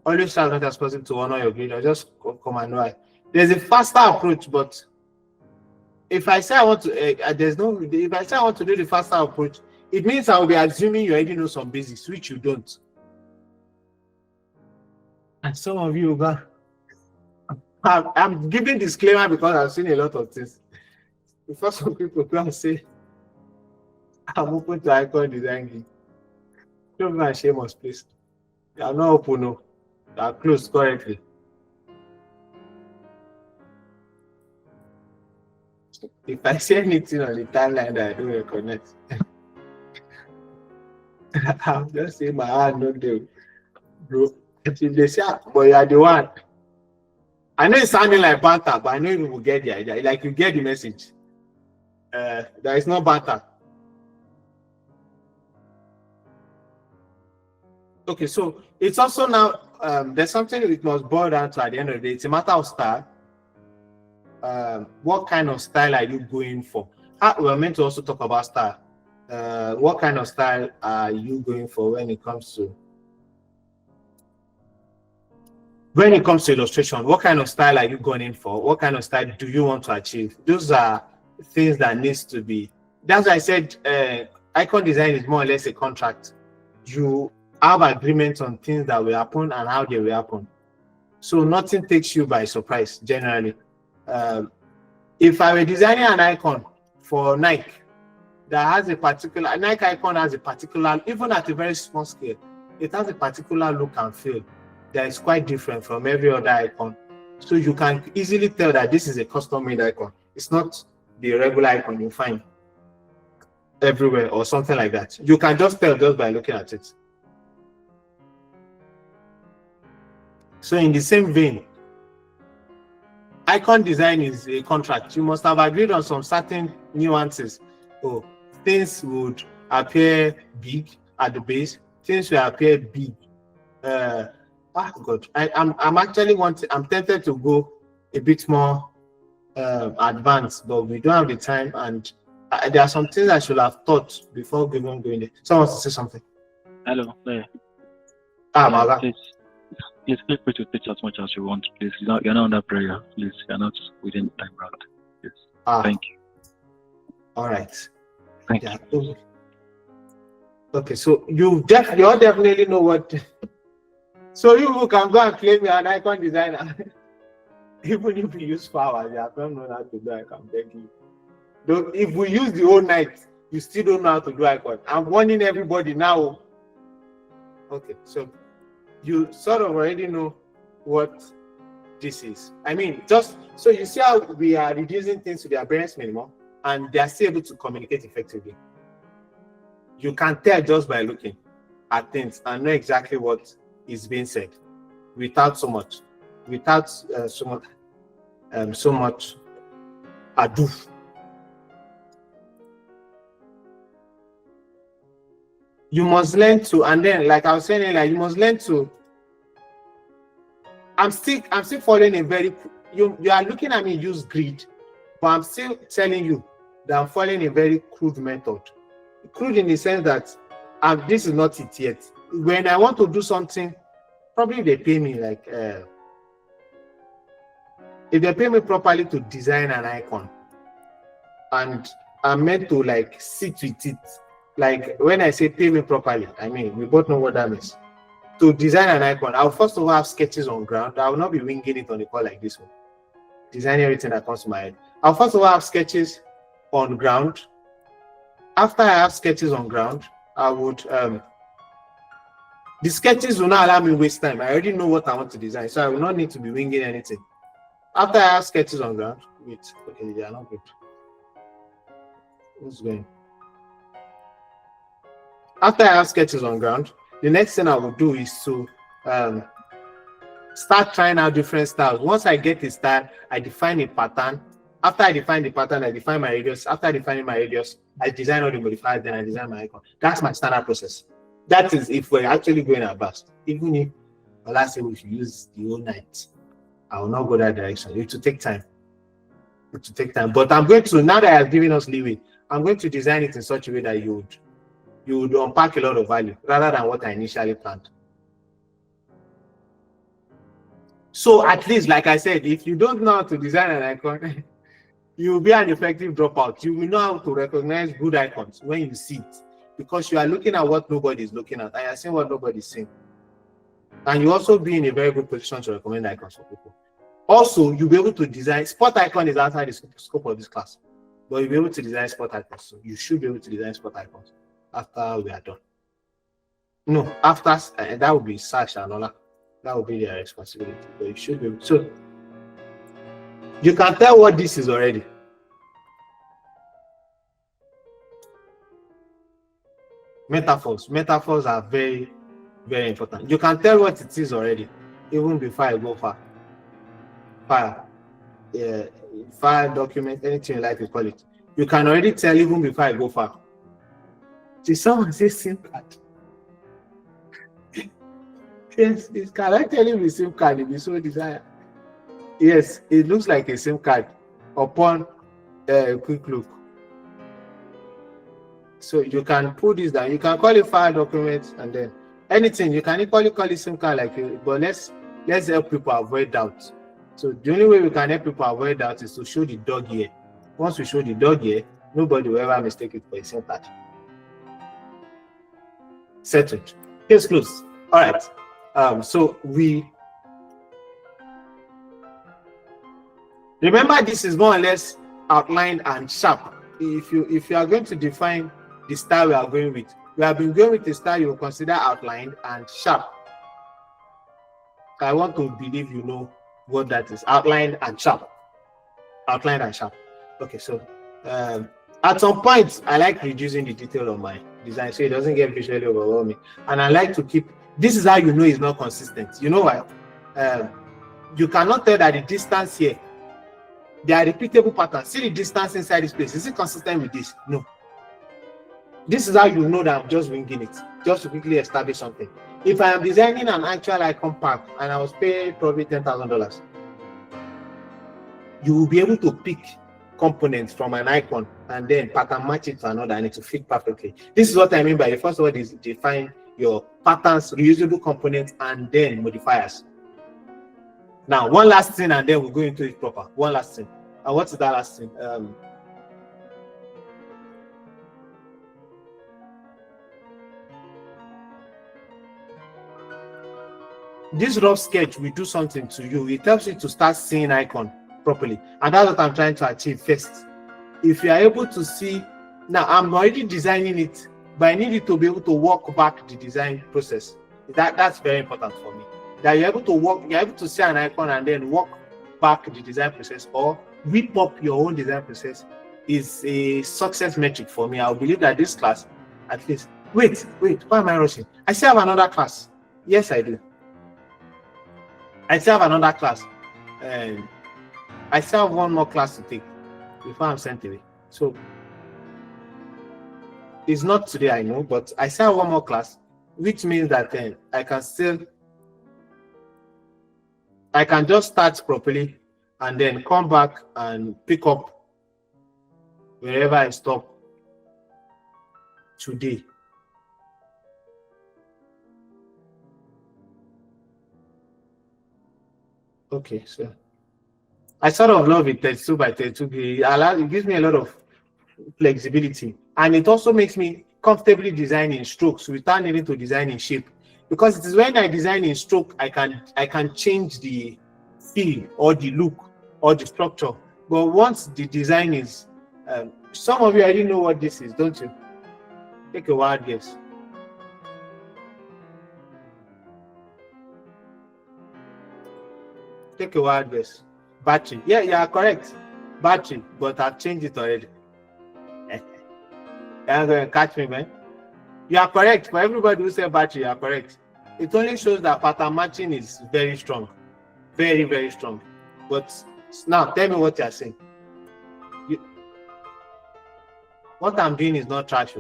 Always try as much as possible to honor your grid. Or just come and know. There's a faster approach, but if I say I want to, if I say I want to do the faster approach, it means I will be assuming you already know some basics, which you don't. And some of you, I'm giving disclaimer because I've seen a lot of things. Before some people come and say, I'm open to icon design. Don't be ashamed, please. They are not open, no. They are closed currently. If I say anything on the timeline that I don't recognize, I'm just saying my hand not there. bro. They say, "Ah, but you are the one." I know it's sounding like banter, but I know you will get the idea. Like you get the message. There is no banter. Okay, so it's also now there's something it must boil down to at the end of the day. It's a matter of style. What kind of style are you going for? We're meant to also talk about style. What kind of style are you going for when it comes to illustration? What kind of style are you going in for? What kind of style do you want to achieve? Those are things that needs to be. That's why I said icon design is more or less a contract. You have agreements on things that will happen and how they will happen. So nothing takes you by surprise generally. If I were designing an icon for Nike that has a particular, Nike icon has a particular, even at a very small scale, it has a particular look and feel that is quite different from every other icon. So you can easily tell that this is a custom-made icon. It's not the regular icon you find everywhere or something like that. You can just tell just by looking at it. So in the same vein, icon design is a contract. You must have agreed on some certain nuances. Oh, things would appear big at the base. Things will appear big. God, I'm actually I'm tempted to go a bit more advanced, but we don't have the time, and there are some things I should have thought before going there. Someone wants to say something. Hello, there. My God. Please feel free to pitch as much as you want, please. You're not under prayer, please. You're not within time round. Yes. Thank you. All right. Thank you. Okay, so you all definitely know what. So you who can go and claim you're an icon designer, even if you use flowers, you don't know how to do. I can beg you. If we use the whole night, you still don't know how to do icon. I'm warning everybody now. Okay, so you sort of already know what this is. I mean, just so you see how we are reducing things to their barest minimum, and they are still able to communicate effectively. You can tell just by looking at things and know exactly what is being said without so much ado. You must learn to, and then like I was saying, like you must learn to. I'm still following a very. You are looking at me use grid, but I'm still telling you that I'm following a very crude method. Crude in the sense that this is not it yet. When I want to do something, probably they pay me like if they pay me properly to design an icon, and I'm meant to like sit with it. Like when I say pay me properly, I mean we both know what that means. To design an icon, I'll first of all have sketches on ground. I will not be winging it on the call like this one. Designing everything that comes to my head. I'll first of all have sketches on ground. After I have sketches on ground, I would the sketches will not allow me to waste time. I already know what I want to design, so I will not need to be winging anything. After I have sketches on ground, okay, they are not good. What's going? After I have sketches on ground, the next thing I will do is to start trying out different styles. Once I get a style, I define a pattern. After I define the pattern, I define my radius. After defining my radius, I design all the modifiers, then I design my icon. That's my standard process. That is if we're actually going advanced. Even if, last time we should use the whole night, I will not go that direction. It will take time. It will take time. But I'm going to, now that I have given us leeway, I'm going to design it in such a way that you would unpack a lot of value rather than what I initially planned. So at least, like I said, if you don't know how to design an icon, you will be an effective dropout. You will know how to recognize good icons when you see it, because you are looking at what nobody is looking at, and you are seeing what nobody is seeing. And you also be in a very good position to recommend icons for people. Also, you'll be able to design, spot icon is outside the scope of this class, but you'll be able to design spot icons. So you should be able to design spot icons after we are done. No, after that would be search and all that. That would be their responsibility, but you should be able to. So you can tell what this is already. Metaphors are very Very important. You can tell what it is already, even before I go far. File, yeah, file, document, anything you like to call it. You can already tell even before I go far. Did someone say SIM card? Yes, can I tell him the SIM card if you so desire? Yes, it looks like a SIM card upon a quick look. So you can put this down. You can call it file, document, and then anything. You can equally call it SIM card like you, but let's help people avoid doubt. So the only way we can help people avoid doubt is to show the dog here. Once we show the dog here, nobody will ever mistake it for a SIM card. Settled. Case closed. All right. So we remember this is more or less outlined and sharp. If you are going to define the style we are going with, we have been going with a style you will consider outlined and sharp. I want to believe you know what that is. Outlined and sharp. Outlined and sharp. Okay, so at some point I like reducing the detail of my design so it doesn't get visually overwhelming. And I like to keep, this is how you know it's not consistent. You know why? You cannot tell that the distance here, there are repeatable patterns. See the distance inside this place. Is it consistent with this? No. This is how you know that I'm just winging it, just to quickly establish something. If I am designing an actual icon pack and I was paid probably $10,000, you will be able to pick components from an icon and then pattern match it to another and it will fit perfectly. This is what I mean by the first word is define your patterns, reusable components, and then modifiers. Now, one last thing, and then we'll go into it proper. One last thing. And what is that last thing? This rough sketch will do something to you. It helps you to start seeing icon properly. And that's what I'm trying to achieve first. If you are able to see, now I'm already designing it, but I need you to be able to walk back the design process. That's very important for me. That you're able to walk, you're able to see an icon and then walk back the design process or whip up your own design process is a success metric for me. I believe that this class, at least, wait, why am I rushing? I still have another class. Yes, I do. I still have another class. And I still have one more class to take before I'm sent away. So it's not today, I know, but I still have one more class, which means that I can just start properly and then come back and pick up wherever I stop today. Okay, so I sort of love it 32 by 32. It gives me a lot of flexibility, and it also makes me comfortably design in strokes without needing to design in shape. Because it is when I design in stroke, I can change the feel or the look or the structure. But once the design is, some of you already know what this is, don't you? Take a wild guess. Take a wild guess. Battery. Yeah, you are correct. Battery, but I've changed it already. You're going to catch me, man. You are correct. For everybody who said battery, you are correct. It only shows that pattern matching is very strong. Very, very strong. But now, tell me what you are saying. What I'm doing is not trash.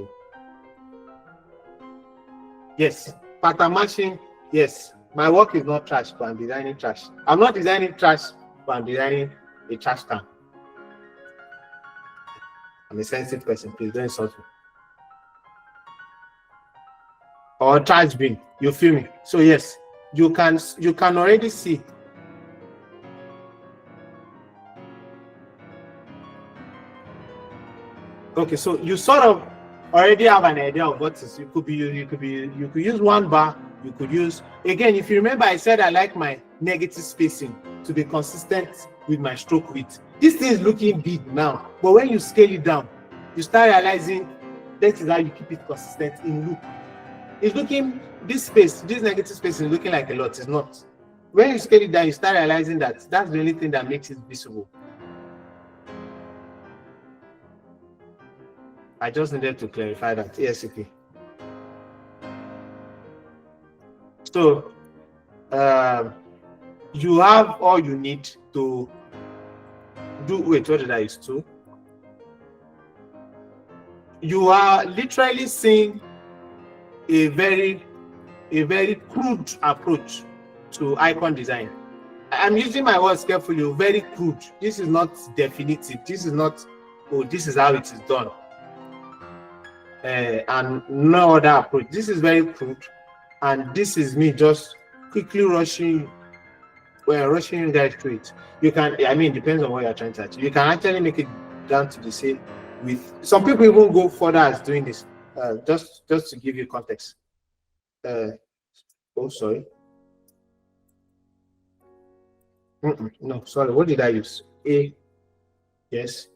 Yes, pattern matching, yes. My work is not trash, but I'm designing trash. I'm not designing trash, but I'm designing a trash can. I'm a sensitive person. Please don't insult me. Or trash bin. You feel me? So yes, you can already see. Okay, so you sort of already have an idea of what is. You could use one bar. You could use, again, if you remember, I said I like my negative spacing to be consistent with my stroke width. This thing is looking big now, but when you scale it down, you start realizing that is how you keep it consistent in look. It's looking, this negative space is looking like a lot. It's not. When you scale it down, you start realizing that that's the only thing that makes it visible. I just needed to clarify that. ASAP. So you have all you need to do. Wait, what did I use to? You are literally seeing a very crude approach to icon design. I'm using my words carefully. Very crude. This is not definitive. This is not, oh, this is how it is done. And no other approach. This is very crude, and this is me just quickly rushing you guys through it. You can, I mean, it depends on what you're trying to achieve. You can actually make it down to the same with some people even go further as doing this. Just to give you context. Oh, sorry. No, sorry. What did I use? A. Yes.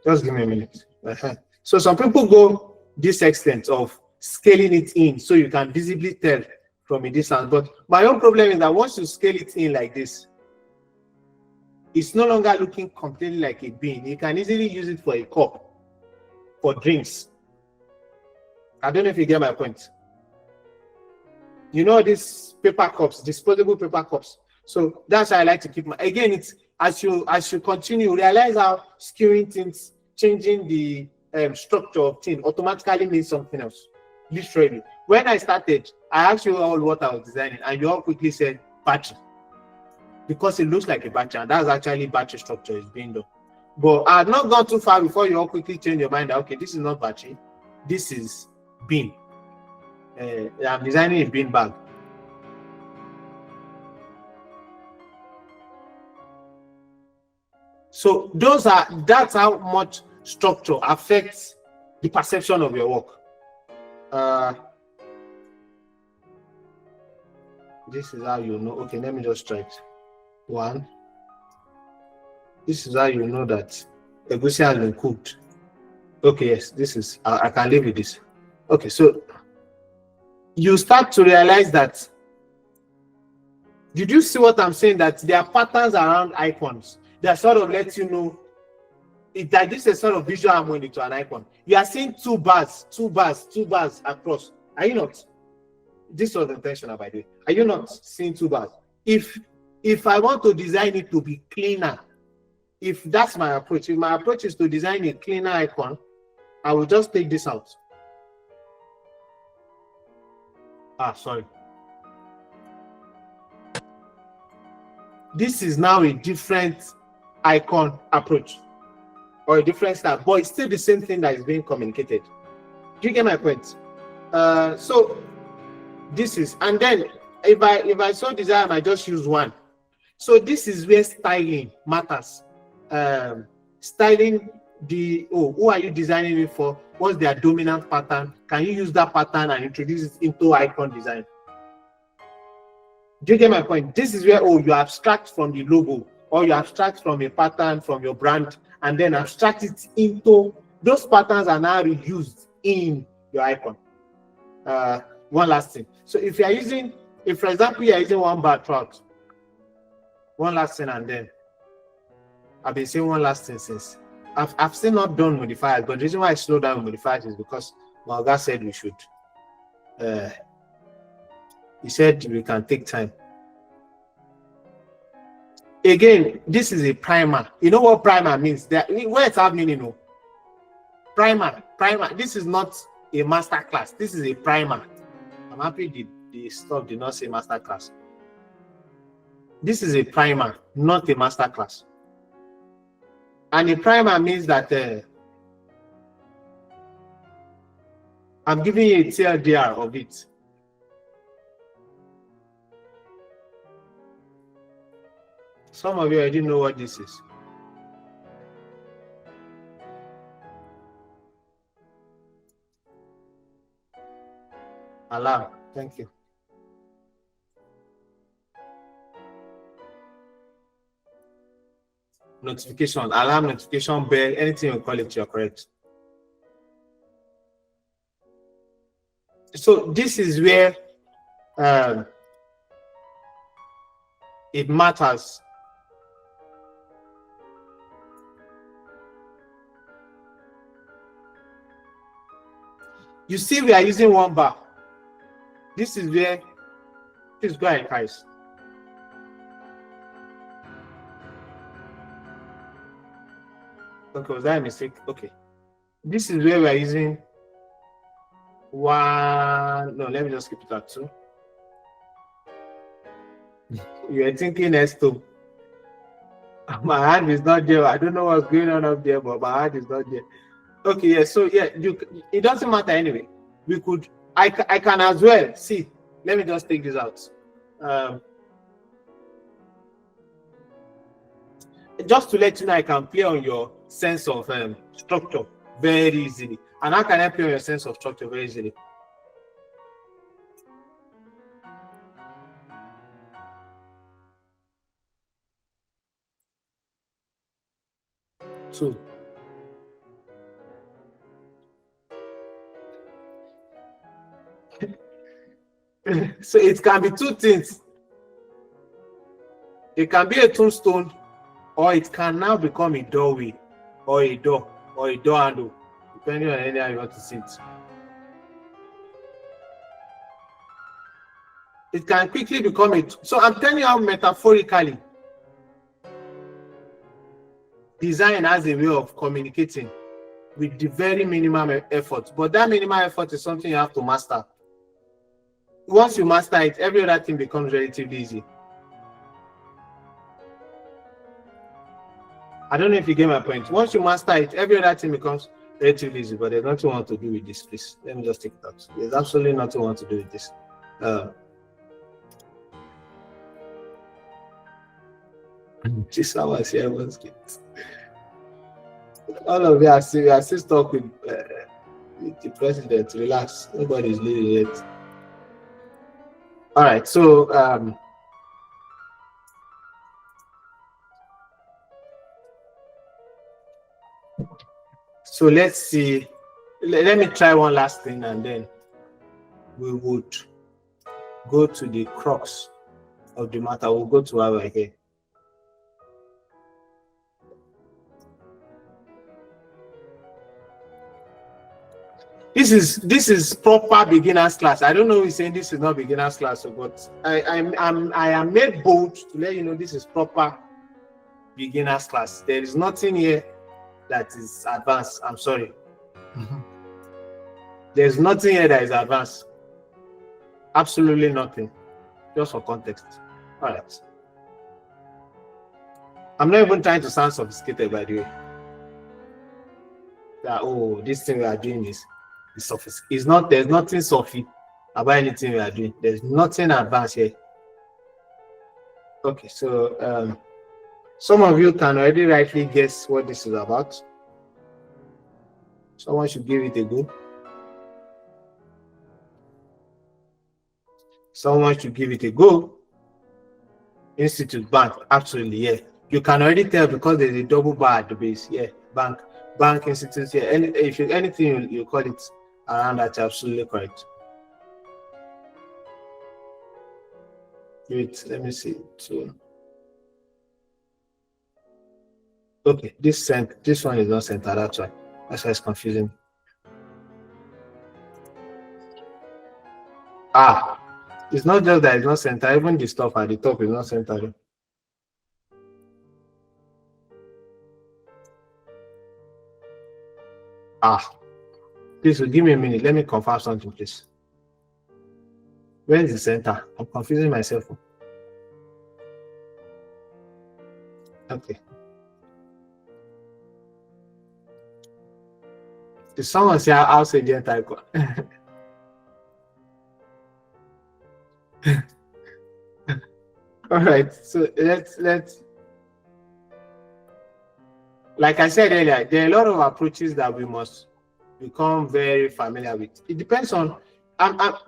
Just give me a minute. So some people go this extent of scaling it in so you can visibly tell from a distance. But my own problem is that once you scale it in like this, it's no longer looking completely like a bean. You can easily use it for a cup, for drinks. I don't know if you get my point. You know these paper cups, disposable paper cups. So that's why I like to keep my. Again, it's as you continue, realize how skewing things, changing the structure of things automatically means something else. Literally, when I started, I asked you all what I was designing, and you all quickly said battery, because it looks like a battery, and that's actually battery structure is being done. But I had not gone too far before you all quickly change your mind that okay, this is not battery, this is bin. I'm designing a bin bag. So that's how much structure affects the perception of your work. This is how you know. Okay, let me just try it. One. This is how you know that egusi has been cooked. Okay, yes, this is. I can live with this. Okay, so you start to realize that. Did you see what I'm saying? That there are patterns around icons that sort of let you know that this is sort of visual harmony to an icon. You are seeing two bars across. Are you not? This was intentional, by the way. Are you not seeing two bars? If I want to design it to be cleaner, if that's my approach, if my approach is to design a cleaner icon, I will just take this out. Sorry. This is now a different icon approach or a different style, but it's still the same thing that is being communicated. Do you get my point? So this is, and then if I so desire, I just use one. So this is where styling matters. Styling who are you designing it for? What's their dominant pattern? Can you use that pattern and introduce it into icon design? Do you get my point? This is where you abstract from the logo, or you abstract from a pattern from your brand, and then abstract it into those patterns are now reused in your icon. One last thing. So if you are using, if for example you are using one bar throughout, one last thing, and then I've been saying one last thing since I've still not done modifiers, but the reason why I slowed down modifiers is because my guy said we should. He said we can take time. Again, this is a primer. You know what primer means? Where it's have meaning, no? Primer. This is not a master class. This is a primer. I'm happy the stuff did not say master class. This is a primer, not a master class. And a primer means that I'm giving you a TLDR of it. Some of you already know what this is. Alarm. Thank you. Notification, alarm, notification, bell, anything you call it, you're correct. So this is where it matters. You see, we are using one bar. This is where, please go ahead, guys. Okay, was that a mistake? Okay. This is where we are using one. No, let me just keep it at 2. You are thinking S2. My hand is not there. I don't know what's going on up there, but my hand is not there. Okay, yeah. So yeah, it doesn't matter anyway. We could. I can as well. See, let me just take this out. Just to let you know, I can play on your sense of structure very easily, and I can help you on your sense of structure very easily. So so it can be 2 things. It can be a tombstone, or it can now become a doorway, or a door, or a door handle, depending on any how you want to see it. It can quickly become it. So I'm telling you how metaphorically design has a way of communicating with the very minimum effort. But that minimum effort is something you have to master. Once you master it, every other thing becomes relatively easy. I don't know if you get my point. Once you master it, every other thing becomes relatively easy. But there's nothing I want to do with this, please. Let me just take it out. There's absolutely nothing I want to do with this. This hours here was good. All of you are still stuck with the president. Relax. Nobody's leading it. All right. So so let's see. Let me try one last thing, and then we would go to the crux of the matter. We'll go to our here. This is proper beginners class. I don't know who's saying this is not beginners class, but I am made bold to let you know this is proper beginners class. There is nothing here that is advanced. I'm sorry. There's nothing here that is advanced. Absolutely nothing. Just for context. All right. I'm not even trying to sound sophisticated, by the way. That, oh, this thing we are doing is sophisticated. It's not. There's nothing sophy about anything we are doing. There's nothing advanced here. Okay, so some of you can already rightly guess what this is about. Someone should give it a go. Someone should give it a go. Institute, bank, absolutely, yeah. You can already tell because there's a double bar at the base. Yeah, bank, institute, yeah. If you anything you call it around that, absolutely correct. Wait, let me see. So, okay, this one is not centered. That's why it's confusing. It's not just that it's not centered. Even the stuff at the top is not centered. Please give me a minute. Let me confirm something, please. Where is the center? I'm confusing myself. Okay. Did someone say I'll say the entire code? All right. So let's like I said earlier, there are a lot of approaches that we must become very familiar with. It depends on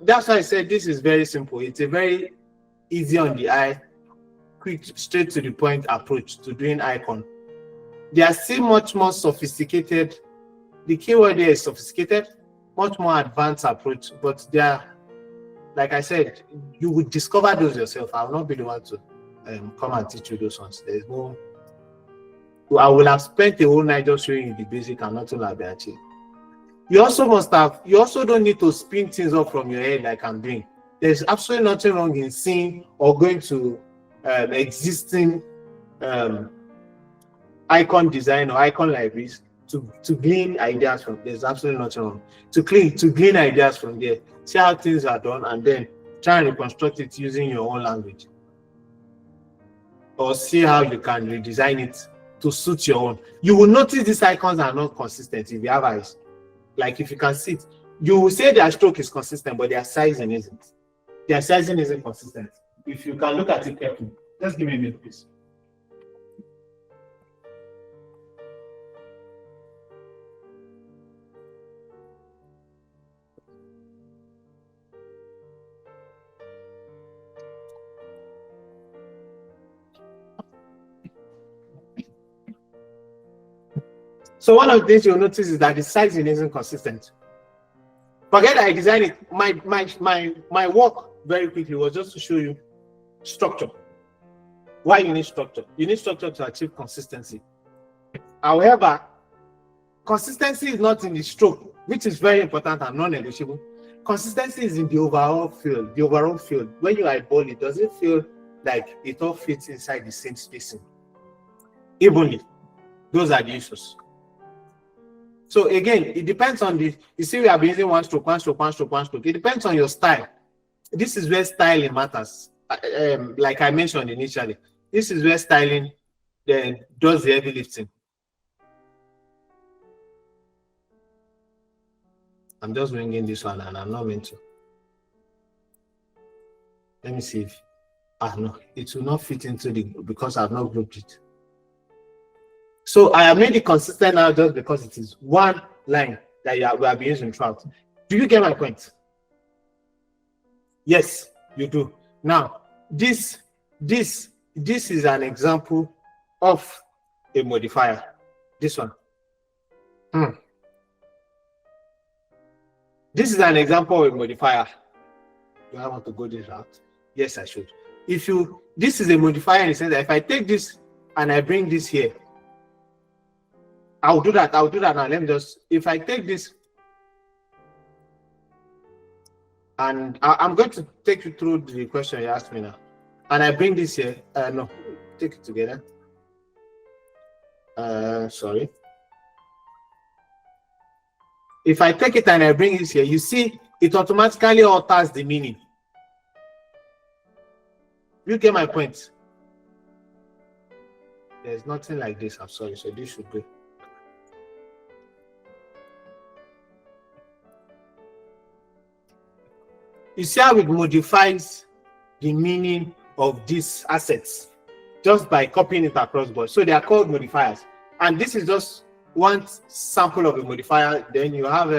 that's why I said this is very simple. It's a very easy on the eye, quick, straight to the point approach to doing icon. They are still much more sophisticated. The keyword there is sophisticated, much more advanced approach, but they are, like I said, you would discover those yourself. I will not be the one to come and teach you those ones. There's no. I will have spent the whole night just showing you the basic and nothing will have been achieved. You also don't need to spin things up from your head like I'm doing. There's absolutely nothing wrong in seeing or going to existing icon design or icon libraries to glean ideas from. There's absolutely nothing wrong. To glean ideas from there, see how things are done, and then try and reconstruct it using your own language. Or see how you can redesign it to suit your own. You will notice these icons are not consistent if you have eyes. Like if you can see it, you will say their stroke is consistent, but their sizing isn't. Their sizing isn't consistent. If you can look at it carefully, just give me a minute, please. So one of the things you'll notice is that the sizing isn't consistent. Forget that I designed it. My work very quickly was just to show you structure. Why you need structure? You need structure to achieve consistency. However, consistency is not in the stroke, which is very important and non-negotiable. Consistency is in the overall field. The overall field. When you eyeball it, does it feel like it all fits inside the same spacing? Evenly. Those are the issues. So again, it depends on the, you see we have been using one stroke. It depends on your style. This is where styling matters. Like I mentioned initially, this is where styling does the heavy lifting. I'm just bringing this one and I'm not meant to. Let me see if, no, it will not fit into the, because I've not grouped it. So I have made it consistent now just because it is one line that we have been using throughout. Do you get my point? Yes, you do. Now, this is an example of a modifier. This one. This is an example of a modifier. Do I want to go this route? Yes, I should. This is a modifier in the sense that if I take this and I bring this here, I'll do that now. Let me just, if I take this and I'm going to take you through the question you asked me now, and I bring this here, no, take it together. Sorry. If I take it and I bring this here, you see it automatically alters the meaning. You get my point? There's nothing like this, I'm sorry, so this should be. You see how it modifies the meaning of these assets just by copying it across board. So they are called modifiers. And this is just one sample of a modifier. Then you have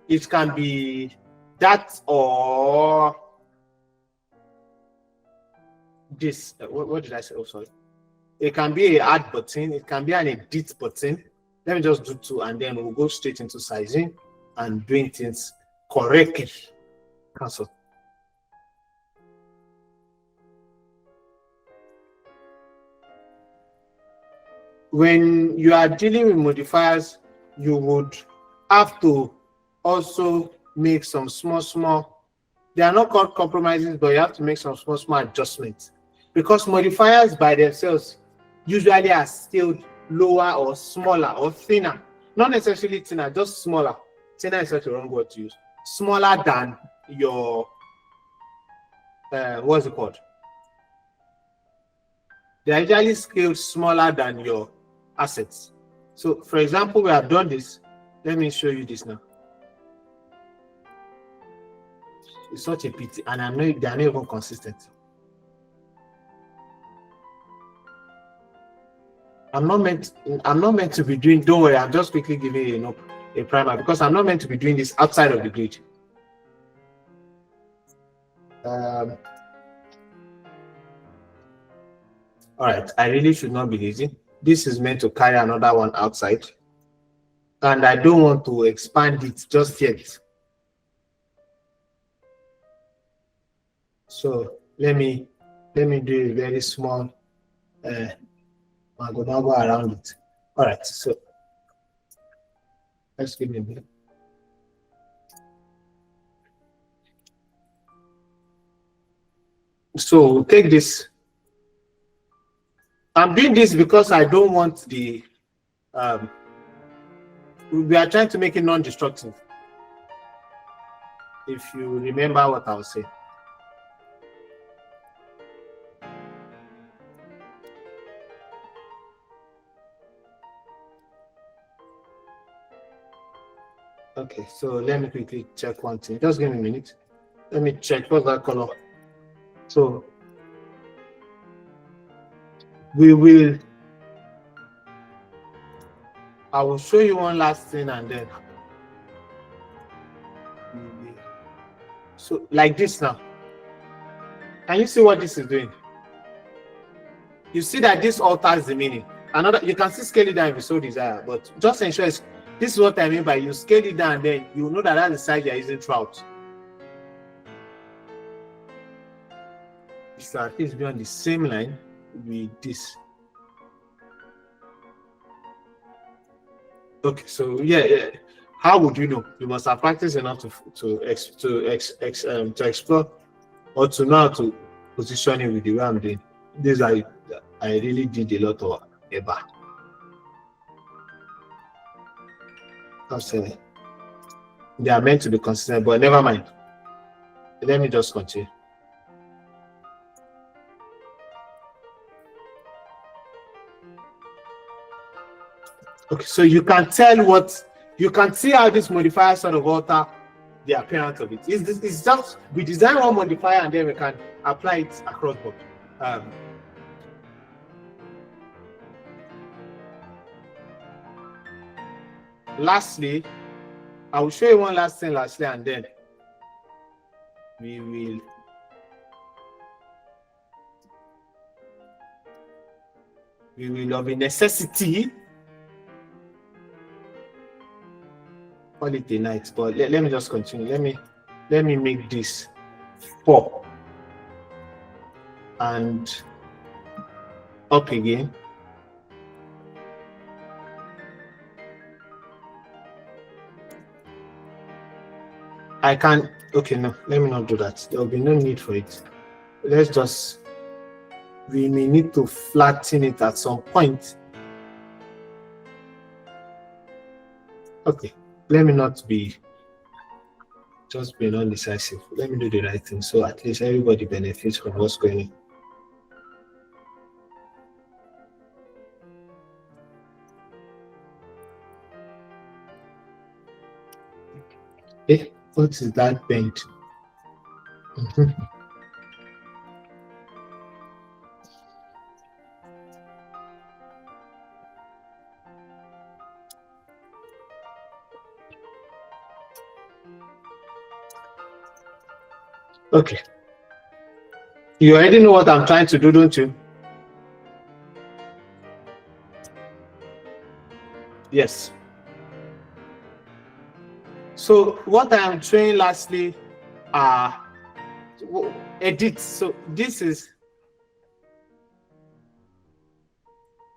it can be that or this. What did I say? Oh, sorry. It can be an add button. It can be an edit button. Let me just do two, and then we'll go straight into sizing and doing things correctly. Cancel. When you are dealing with modifiers, you would have to also make some small, they are not called compromises, but you have to make some small adjustments, because modifiers by themselves usually are still lower or smaller or thinner, not necessarily thinner, just smaller. Thinner is such a wrong word to use. Smaller than your what's it called? They are usually scaled smaller than your assets. So for example, we have done this. Let me show you this now. It's such a pity, and I know they are not even consistent. I'm not meant to be doing, don't worry, I'm just quickly giving you a primer, because I'm not meant to be doing this outside of the grid. All right, I really should not be lazy. This is meant to carry another one outside, and I don't want to expand it just yet. So let me do a very small mago around it. All right, so Excuse me. So take this. I'm doing this because I don't want the we are trying to make it non-destructive. If you remember what I was saying. Okay, so let me quickly check one thing. Just give me a minute. Let me check what's that color. So I will show you one last thing and then so like this now. Can you see what this is doing? You see that this alters the meaning. Another, you can see scale it down if you so desire, but just ensure this is what I mean by you scale it down, then you know that that's the size you're using throughout. So at least be on the same line with this. Okay, so yeah. How would you know? You must have practiced enough to explore or to know how to position it with the way I'm doing. This I really did a lot of EBA. They are meant to be consistent, but never mind. Let me just continue. Okay, so you can tell you can see how this modifier sort of alter the appearance of it. It's just we design one modifier and then we can apply it across board. Lastly, I will show you one last thing lastly, and then we will of a necessity call it a night, but let me just continue. Let me make this 4 and up again. I can, okay, no, let me not do that. There will be no need for it. Let's just, we may need to flatten it at some point. Okay, let me not be just being undecisive. Let me do the right thing so at least everybody benefits from what's going on. Hey, what is that bent? Okay. You already know what I'm trying to do, don't you? Yes. So what I am showing lastly are edits. So this is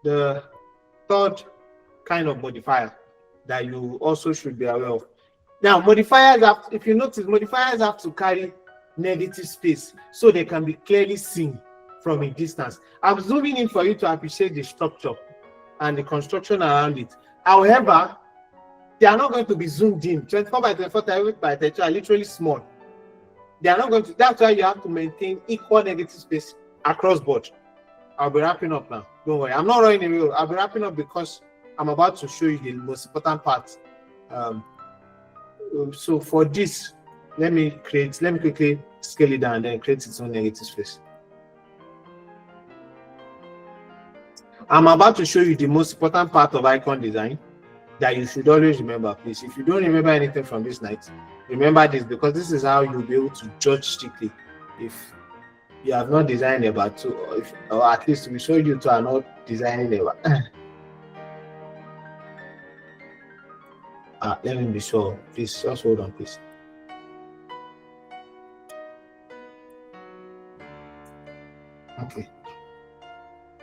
the third kind of modifier that you also should be aware of. Now, modifiers have, if you notice, modifiers have to carry negative space so they can be clearly seen from a distance. I'm zooming in for you to appreciate the structure and the construction around it. However, they are not going to be zoomed in. 24 by 24, 38 by 32 are literally small. They are not going to, that's why you have to maintain equal negative space across board. I'll be wrapping up now. Don't worry. I'm not running away. I'll be wrapping up because I'm about to show you the most important part. So for this, let me quickly scale it down and then create its own negative space. I'm about to show you the most important part of icon design that you should always remember, please. If you don't remember anything from this night, remember this, because this is how you'll be able to judge strictly if you have not designed about two, or at least we show you two are not designing about. Let me be sure. Please just hold on, please. Okay.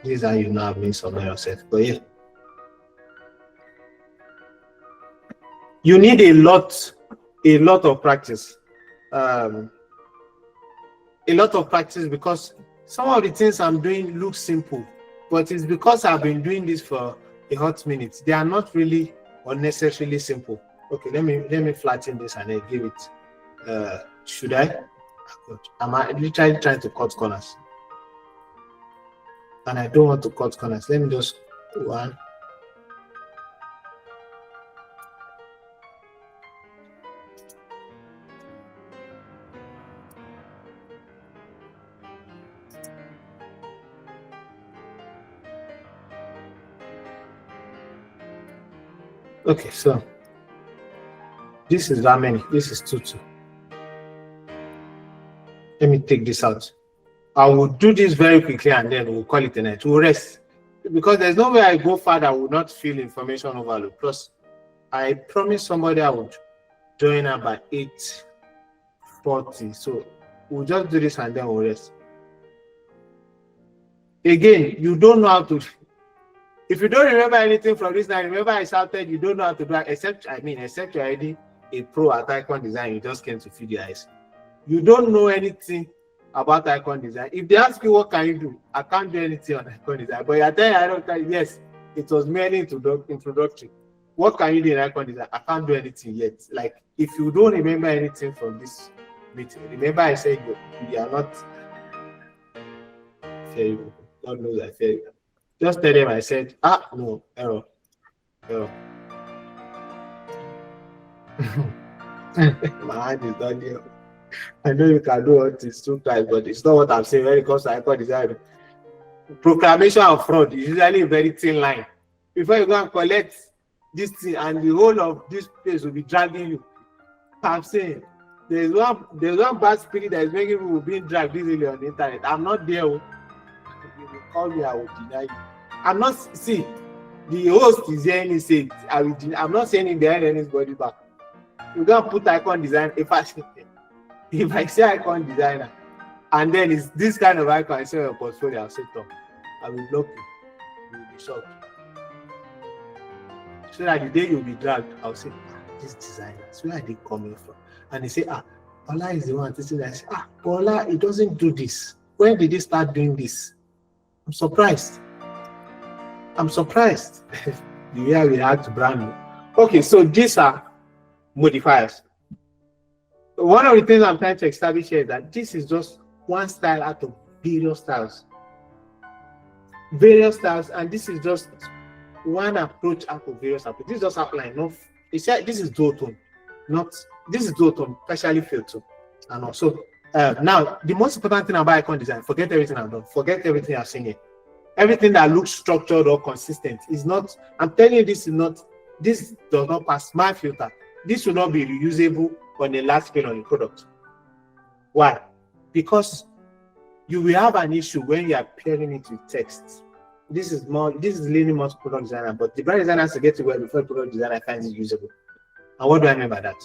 These are you now have made some error set, but yeah. You need a lot of practice. A lot of practice, because some of the things I'm doing look simple, but it's because I've been doing this for a hot minute. They are not really unnecessarily simple. Okay, let me flatten this and then give it. Should I? I'm literally trying to cut corners, and I don't want to cut corners. Let me just one. Okay, so this is how many? This is 2. Let me take this out. I will do this very quickly and then we'll call it a night. We'll rest. Because there's no way I go further, I will not feel information overload. Plus, I promised somebody I would join her by 8:40. So we'll just do this and then we'll rest. Again, you don't know how to. If you don't remember anything from this night, remember I shouted, you don't know how to do it, except you're already a pro at icon design, you just came to feed your eyes. You don't know anything about icon design. If they ask you what can you do, I can't do anything on icon design. But you're telling I don't. Yes, it was merely introductory. What can you do in icon design? I can't do anything yet. Like, if you don't remember anything from this meeting, remember I said you are not fair. God knows I fair. Just tell them I said, no, error. My hand is not there. I know you can do all this 2 times, but it's not what I'm saying when it comes to icon design. Proclamation of fraud is usually a very thin line. Before you go and collect this thing, and the whole of this place will be dragging you. I'm saying there's one bad spirit that is making people being dragged easily on the internet. I'm not there. If you call me, I will deny you. I'm not. See, the host is hearing me say it. I'm not saying it behind anybody's back. You can't put icon design. If I say icon designer, and then it's this kind of icon I say your portfolio, I'll say top. I will block you. You will be shocked. So that the day you'll be dragged, I'll say, this designer, where are they coming from? And they say, Ola is the one teaching that. I say, Ola, it doesn't do this. When did they start doing this? I'm surprised. The way we had to brand new. Okay, so these are modifiers. One of the things I'm trying to establish here is that this is just one style out of various styles. And this is just one approach out of various approaches. This is just outline. This is dual tone, partially filled tone. And also, now the most important thing about icon design, forget everything I've done, forget everything I've seen here. Everything that looks structured or consistent is not. I'm telling you, this does not pass my filter. This will not be reusable on the last scale on the product. Why? Because you will have an issue when you are pairing it with text. This is leaning more to product designer, but the brand designer has to get to where before product designer finds it usable. And what do I mean by that?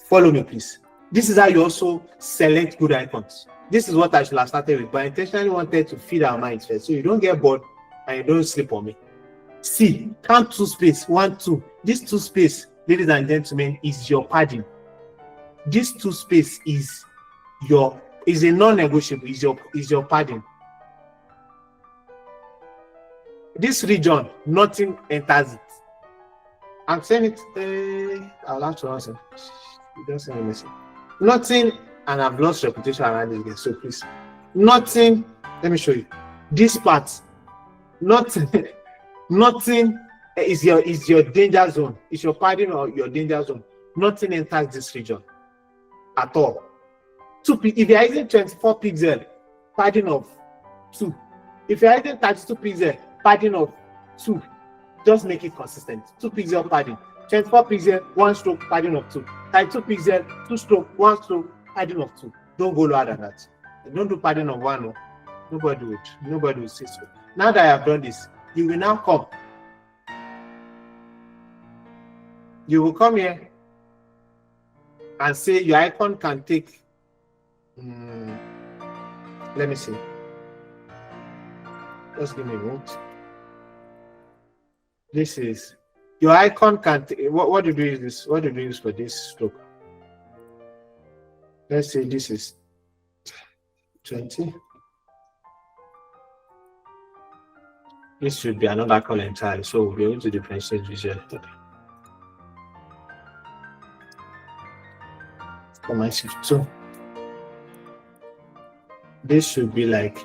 Follow me, please. This is how you also select good icons. This is what I should have started with, but I intentionally wanted to feed our minds first, so you don't get bored and you don't sleep on me. See, count 2 space, 1, 2. This 2 space, ladies and gentlemen, is your padding. This 2 space is a non-negotiable, is your padding. This region, nothing enters it. I'm saying it, I'll have to answer. You don't send a message. Nothing, and I've lost reputation around this again, so please. Nothing, let me show you. This part, nothing is your danger zone. It's your padding or your danger zone. Nothing enters this region at all. If you're using 24 pixel, padding of 2. If you're using 32 pixel, padding of 2, just make it consistent. 2 pixel padding, 24 pixel, 1 stroke, padding of 2. 32 pixel, 2 stroke, 1 stroke, padding of 2. Don't go lower than that. Don't do padding of 1. No. Nobody would say so. Now that I have done this, you will now come. You will come here and say your icon can take. Let me see. Just give me a minute. This is Your icon can, what do you use this? What do you use for this stroke? Let's say this is 20. This should be another color entirely, so we'll be able to differentiate visually. Command shift 2. This should be like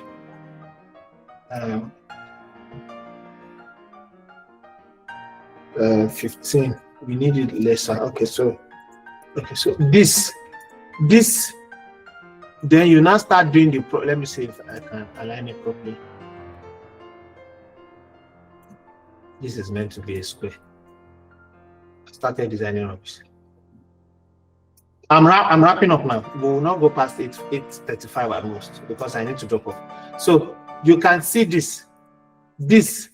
15. We need it lesser. Okay, so this, then you now start doing the let me see if I can align it properly. This is meant to be a square. I started designing rubbish. I'm wrapping up now. We will not go past 8:35 at most because I need to drop off. So you can see this. This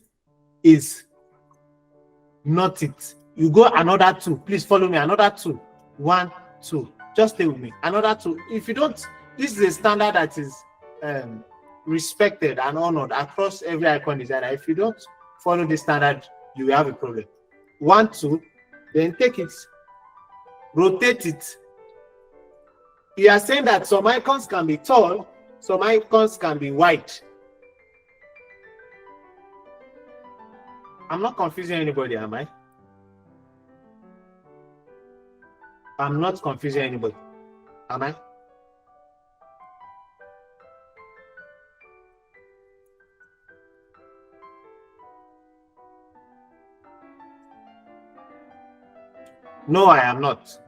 is not it. You go another 2. Please follow me. Another 2. 1, 2. Just stay with me. Another 2. If you don't, this is a standard that is respected and honored across every icon designer. If you don't follow this standard, you will have a problem. 1, 2. Then take it, rotate it. You are saying that some icons can be tall, some icons can be wide. I'm not confusing anybody, am I? I'm not confusing anybody, am I? No, I am not.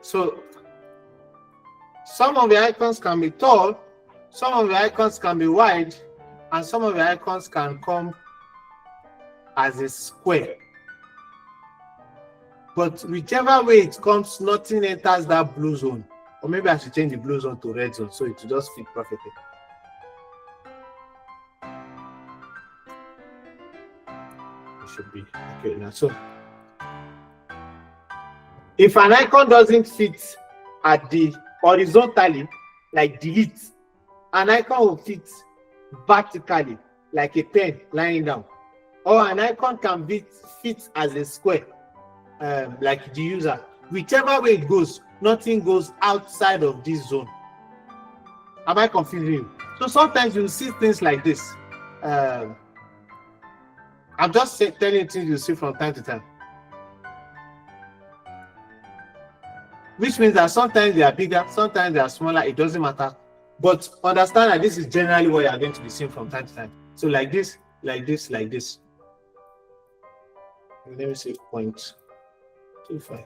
So some of the icons can be tall, some of the icons can be wide, and some of the icons can come as a square. But whichever way it comes, nothing enters that blue zone. Or maybe I should change the blue zone to red zone so it will just fit perfectly. It should be okay now. So if an icon doesn't fit at the horizontally, like delete, an icon will fit vertically, like a pen lying down, or an icon can fit as a square, like the user. Whichever way it goes, nothing goes outside of this zone. Am I confusing you? So sometimes you see things like this. I'm just telling you things you see from time to time. Which means that sometimes they are bigger, sometimes they are smaller, it doesn't matter. But understand that this is generally what you are going to be seeing from time to time. So like this, like this, like this. Let me see, 0.25.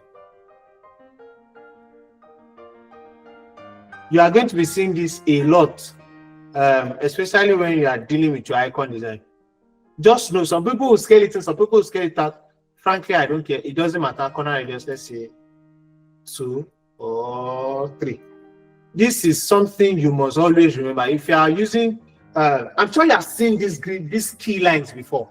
You are going to be seeing this a lot, especially when you are dealing with your icon design. Just know, some people will scale it in, some people will scale it out. Frankly, I don't care. It doesn't matter. Corner radius, let's say 2 or 3. This is something you must always remember. If you are using, I'm sure you have seen these key lines before.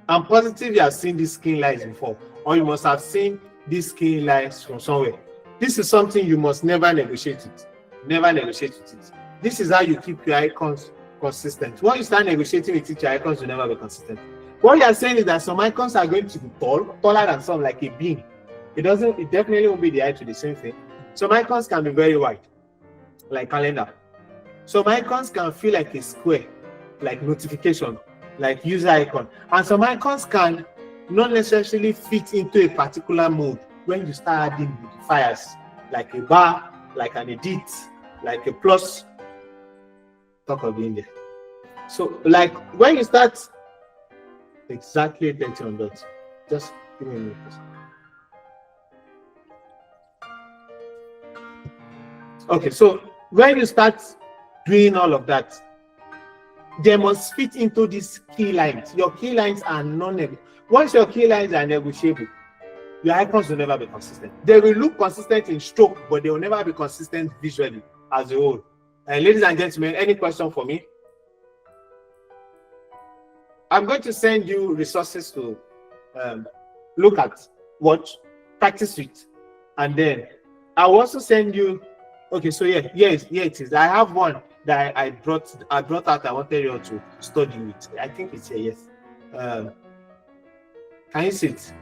I'm positive you have seen these key lines before, or you must have seen these key lines from somewhere. This is something you must never negotiate it. Never negotiate with it. This is how you keep your icons consistent. When you start negotiating with it, your icons will never be consistent. What you are saying is that some icons are going to be taller than some, like a beam. It definitely won't be the height to the same thing. Some icons can be very wide, like calendar. Some icons can feel like a square, like notification, like user icon. And some icons can not necessarily fit into a particular mode when you start adding modifiers, like a bar, like an edit, like a plus. Talk of being there. So, like when you start exactly 30 on dot, just give me a minute. Okay, so when you start doing all of that, they must fit into these key lines. Your key lines are non-negotiable. Once your key lines are negotiable, your icons will never be consistent. They will look consistent in stroke, but they will never be consistent visually as a whole. Ladies and gentlemen, any question for me? I'm going to send you resources to look at, watch, practice with, and then I'll also send you Okay, so here it is. I have one that I brought out. I wanted you all to study with. I think it's here. Yes. Can you see it?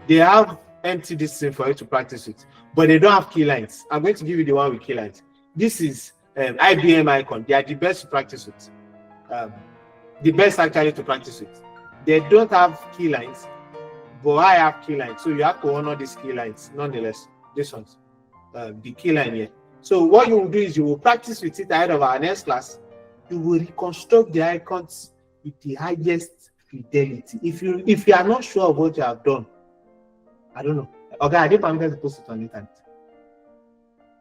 They have empty this thing for you to practice with, but they don't have key lines. I'm going to give you the one with key lines. This is IBM icon. They are the best to practice with. The best actually to practice with. They don't have key lines, but I have key lines. So you have to honor these key lines. Nonetheless, this one's the key line here. So what you will do is you will practice with it ahead of our next class. You will reconstruct the icons with the highest fidelity. If you are not sure of what you have done, I don't know. Okay, I didn't permit to post it on the internet.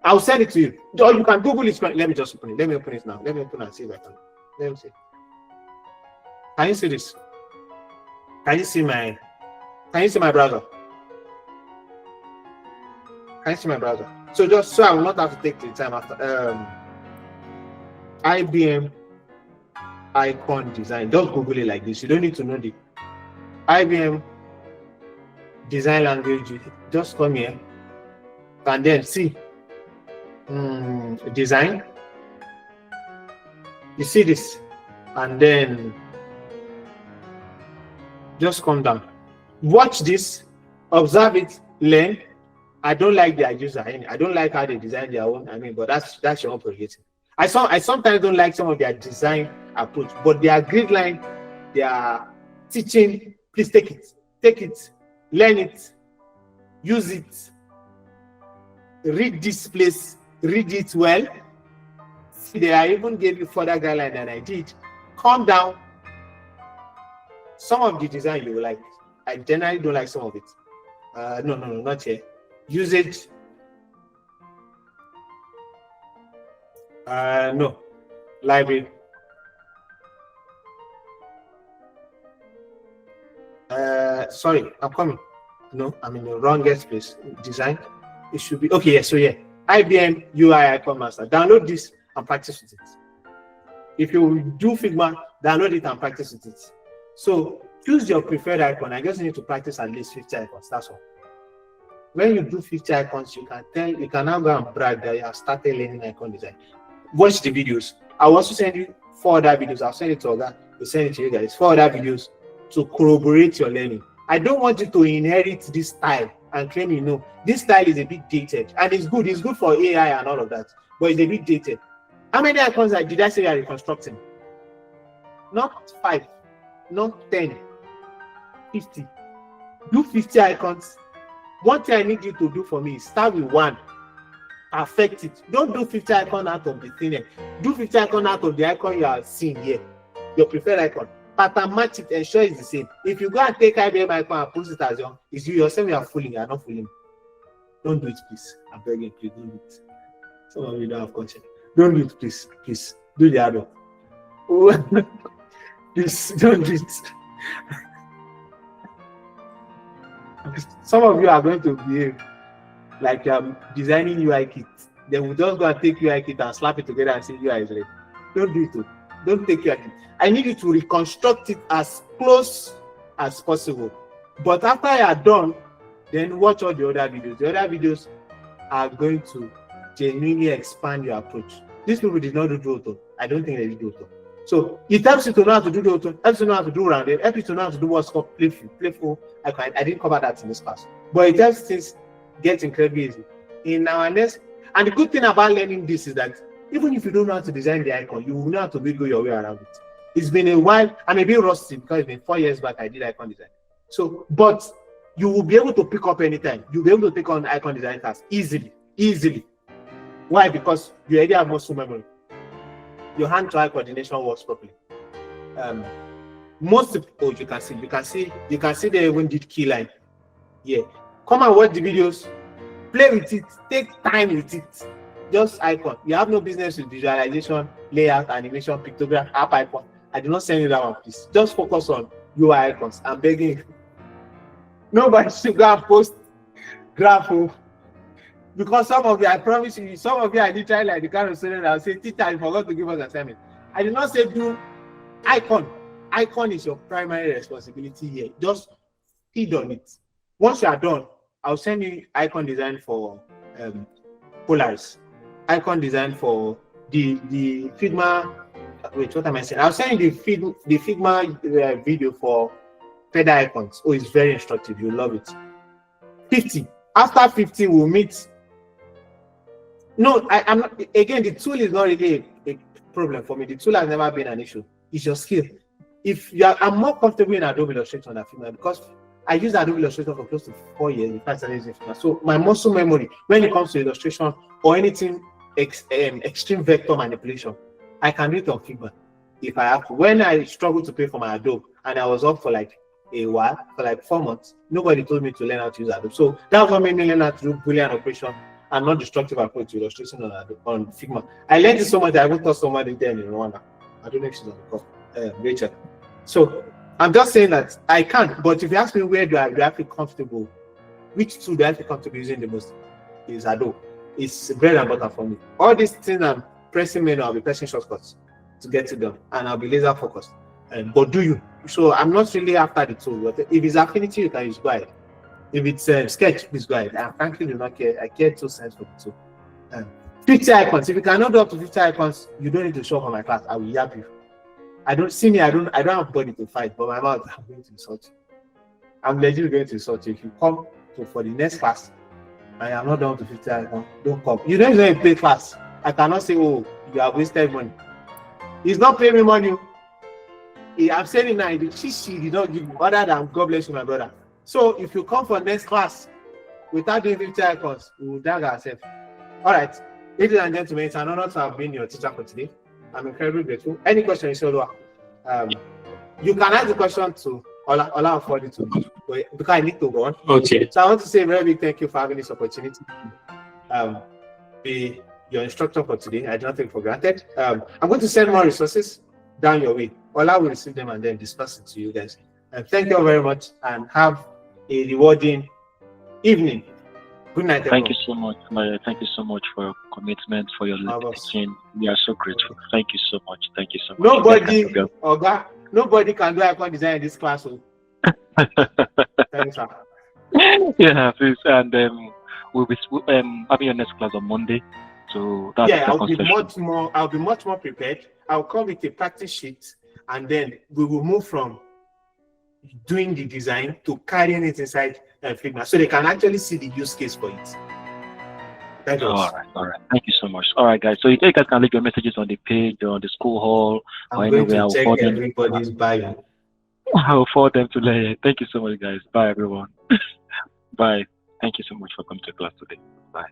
I'll send it to you. Or you can Google it. Let me just open it. Let me open it now. Let me open it and see if I can. Let me see. Can you see this? Can you see my browser? Can you see my browser? So just so I will not have to take the time after IBM icon design. Just Google it like this. You don't need to know the IBM design language. Just come here and then see design. You see this, and then just come down. Watch this, observe it, learn. I don't like their user. I don't like how they design their own. But that's your own prerogative. I sometimes don't like some of their design approach, but their grid line, their teaching, please take it, learn it, use it, read this place, read it well. See, they even gave you further guideline than I did. Calm down. Some of the design you will like. I generally don't like some of it. No, not here. Usage. No. Library. Sorry, I'm coming. No, I'm in the wrongest place. Design. It should be okay. Yeah, so yeah. IBM UI Icon Master. Download this and practice with it. If you do Figma, download it and practice with it. So choose your preferred icon. I just need to practice at least 50 icons. That's all. When you do 50 icons, you can now go and brag that you have started learning icon design. Watch the videos. I'll also send you 4 other videos. I'll send it to Oga. We'll send it to you guys. 4 other videos to corroborate your learning. I don't want you to inherit this style and claim this style is a bit dated. And it's good. It's good for AI and all of that. But it's a bit dated. How many icons did I say you are reconstructing? Not 5, not 10, 50. Do 50 icons. One thing I need you to do for me is start with 1. Perfect it. Don't do 50 icons out of the thing. Do 50 icons out of the icon you are seeing here. Your preferred icon. Pattern match it, ensure it's the same. If you go and take IBM icon and post it as young, it's you yourself you are fooling. You are not fooling. Don't do it, please. I'm begging, please don't do it. Some of you don't have conscience. Don't do it, please. Please do the other. Please don't do it. Some of you are going to behave like you're designing UI kit. They will just go and take UI kit and slap it together and say UI is ready. Don't do it. Don't take UI kit. I need you to reconstruct it as close as possible. But after you are done, then watch all the other videos. The other videos are going to genuinely expand your approach. These people did not do auto. I don't think they did auto. So it helps you to know how to do the auto, helps you to know how to do rounded, helps you to know how to do what's called playful. I didn't cover that in this class. But it helps things get incredibly easy. In our next, and the good thing about learning this is that even if you don't know how to design the icon, you will know how to wiggle your way around it. It's been a while. I'm a bit rusty because it's been 4 years back I did icon design. So, but you will be able to pick up anytime. You'll be able to take on icon design tasks easily. Why? Because you already have muscle memory. Your hand-to-eye coordination works properly. Most people, you can see they even did key line. Yeah, come and watch the videos, play with it, take time with it. Just icon. You have no business with visualization, layout, animation, pictograph, app icon. I do not send you that one, please. Just focus on UI icons. I'm begging you. Nobody should go and post graph. Because some of you, I promise you, some of you are literally like the kind of student that will say, teacher, you forgot to give us assignment. I did not say do icon. Icon is your primary responsibility here. Just feed on it. Once you are done, I'll send you icon design for Polaris. icon design for the Figma. Wait, what am I saying? I'll send you the Figma video for feather icons. Oh, it's very instructive. You'll love it. 50. After 50, we'll meet. No, I'm not. Again, the tool is not really a problem for me. The tool has never been an issue. It's your skill. If you are, I'm more comfortable in Adobe Illustrator than Figma because I use Adobe Illustrator for close to 4 years before I started using Figma. So my muscle memory, when it comes to illustration or anything extreme vector manipulation, I can do it on Figma if I have to. When I struggled to pay for my Adobe and I was up for like a while, for like 4 months, nobody told me to learn how to use Adobe. So that was what made me learn how to do Boolean operation and non-destructive approach to illustration on Figma. I learned it so much that I even taught somebody there in Rwanda. I don't know if she's on the call, Rachel. So I'm just saying that I can't. But if you ask me where do I feel comfortable, which tool do I feel comfortable using the most, is Adobe. It's bread and butter for me. All these things I'm pressing menu, I'll be pressing shortcuts to get it done, and I'll be laser focused. But do you? So I'm not really after the tool. But if it's Affinity, you can use go ahead. If it's Sketch, please go ahead. I frankly do not care. I care 2 cents for the tool. 50 icons. If you cannot do up to 50 icons, you don't need to show up for my class. I will yap you. I don't see me. I don't have body to fight, but my mouth, I'm going to insult you. I'm legit going to insult you. If you come for the next class, I am not down to 50 icons. Don't come. You don't even pay class. I cannot say, oh, you have wasted money. He's not paying me money. I'm saying it now. The cheat sheet did not give me other than God bless you, my brother. So if you come for next class without doing 50 icons, we will drag ourselves. All right, ladies and gentlemen, it's an honor to have been your teacher for today. I'm incredibly grateful. Any question, you can ask the question to Ola and forward it to me because I need to go on. Okay. So I want to say a very big thank you for having this opportunity. Be your instructor for today. I don't take it for granted. I'm going to send more resources down your way. Ola will receive them and then discuss it to you guys. And thank you very much and have a rewarding evening. Good night, everyone. Thank you so much, Maya. Thank you so much for your commitment, for your teaching. We are so grateful. Thank you so much. Thank you so much. Nobody can do icon design in this class. Thanks, sir. Yeah, please. And we'll be having your next class on Monday. So that's I'll be much more prepared. I'll come with a practice sheet, and then we will move from doing the design to carrying it inside Figma, so they can actually see the use case for it. Thank you. All right. Thank you so much. All right, guys. So you guys can leave your messages on the page or on the school hall or anywhere. I'll check everybody's bio. I'll forward them to Leye. Thank you so much, guys. Bye, everyone. Bye. Thank you so much for coming to class today. Bye.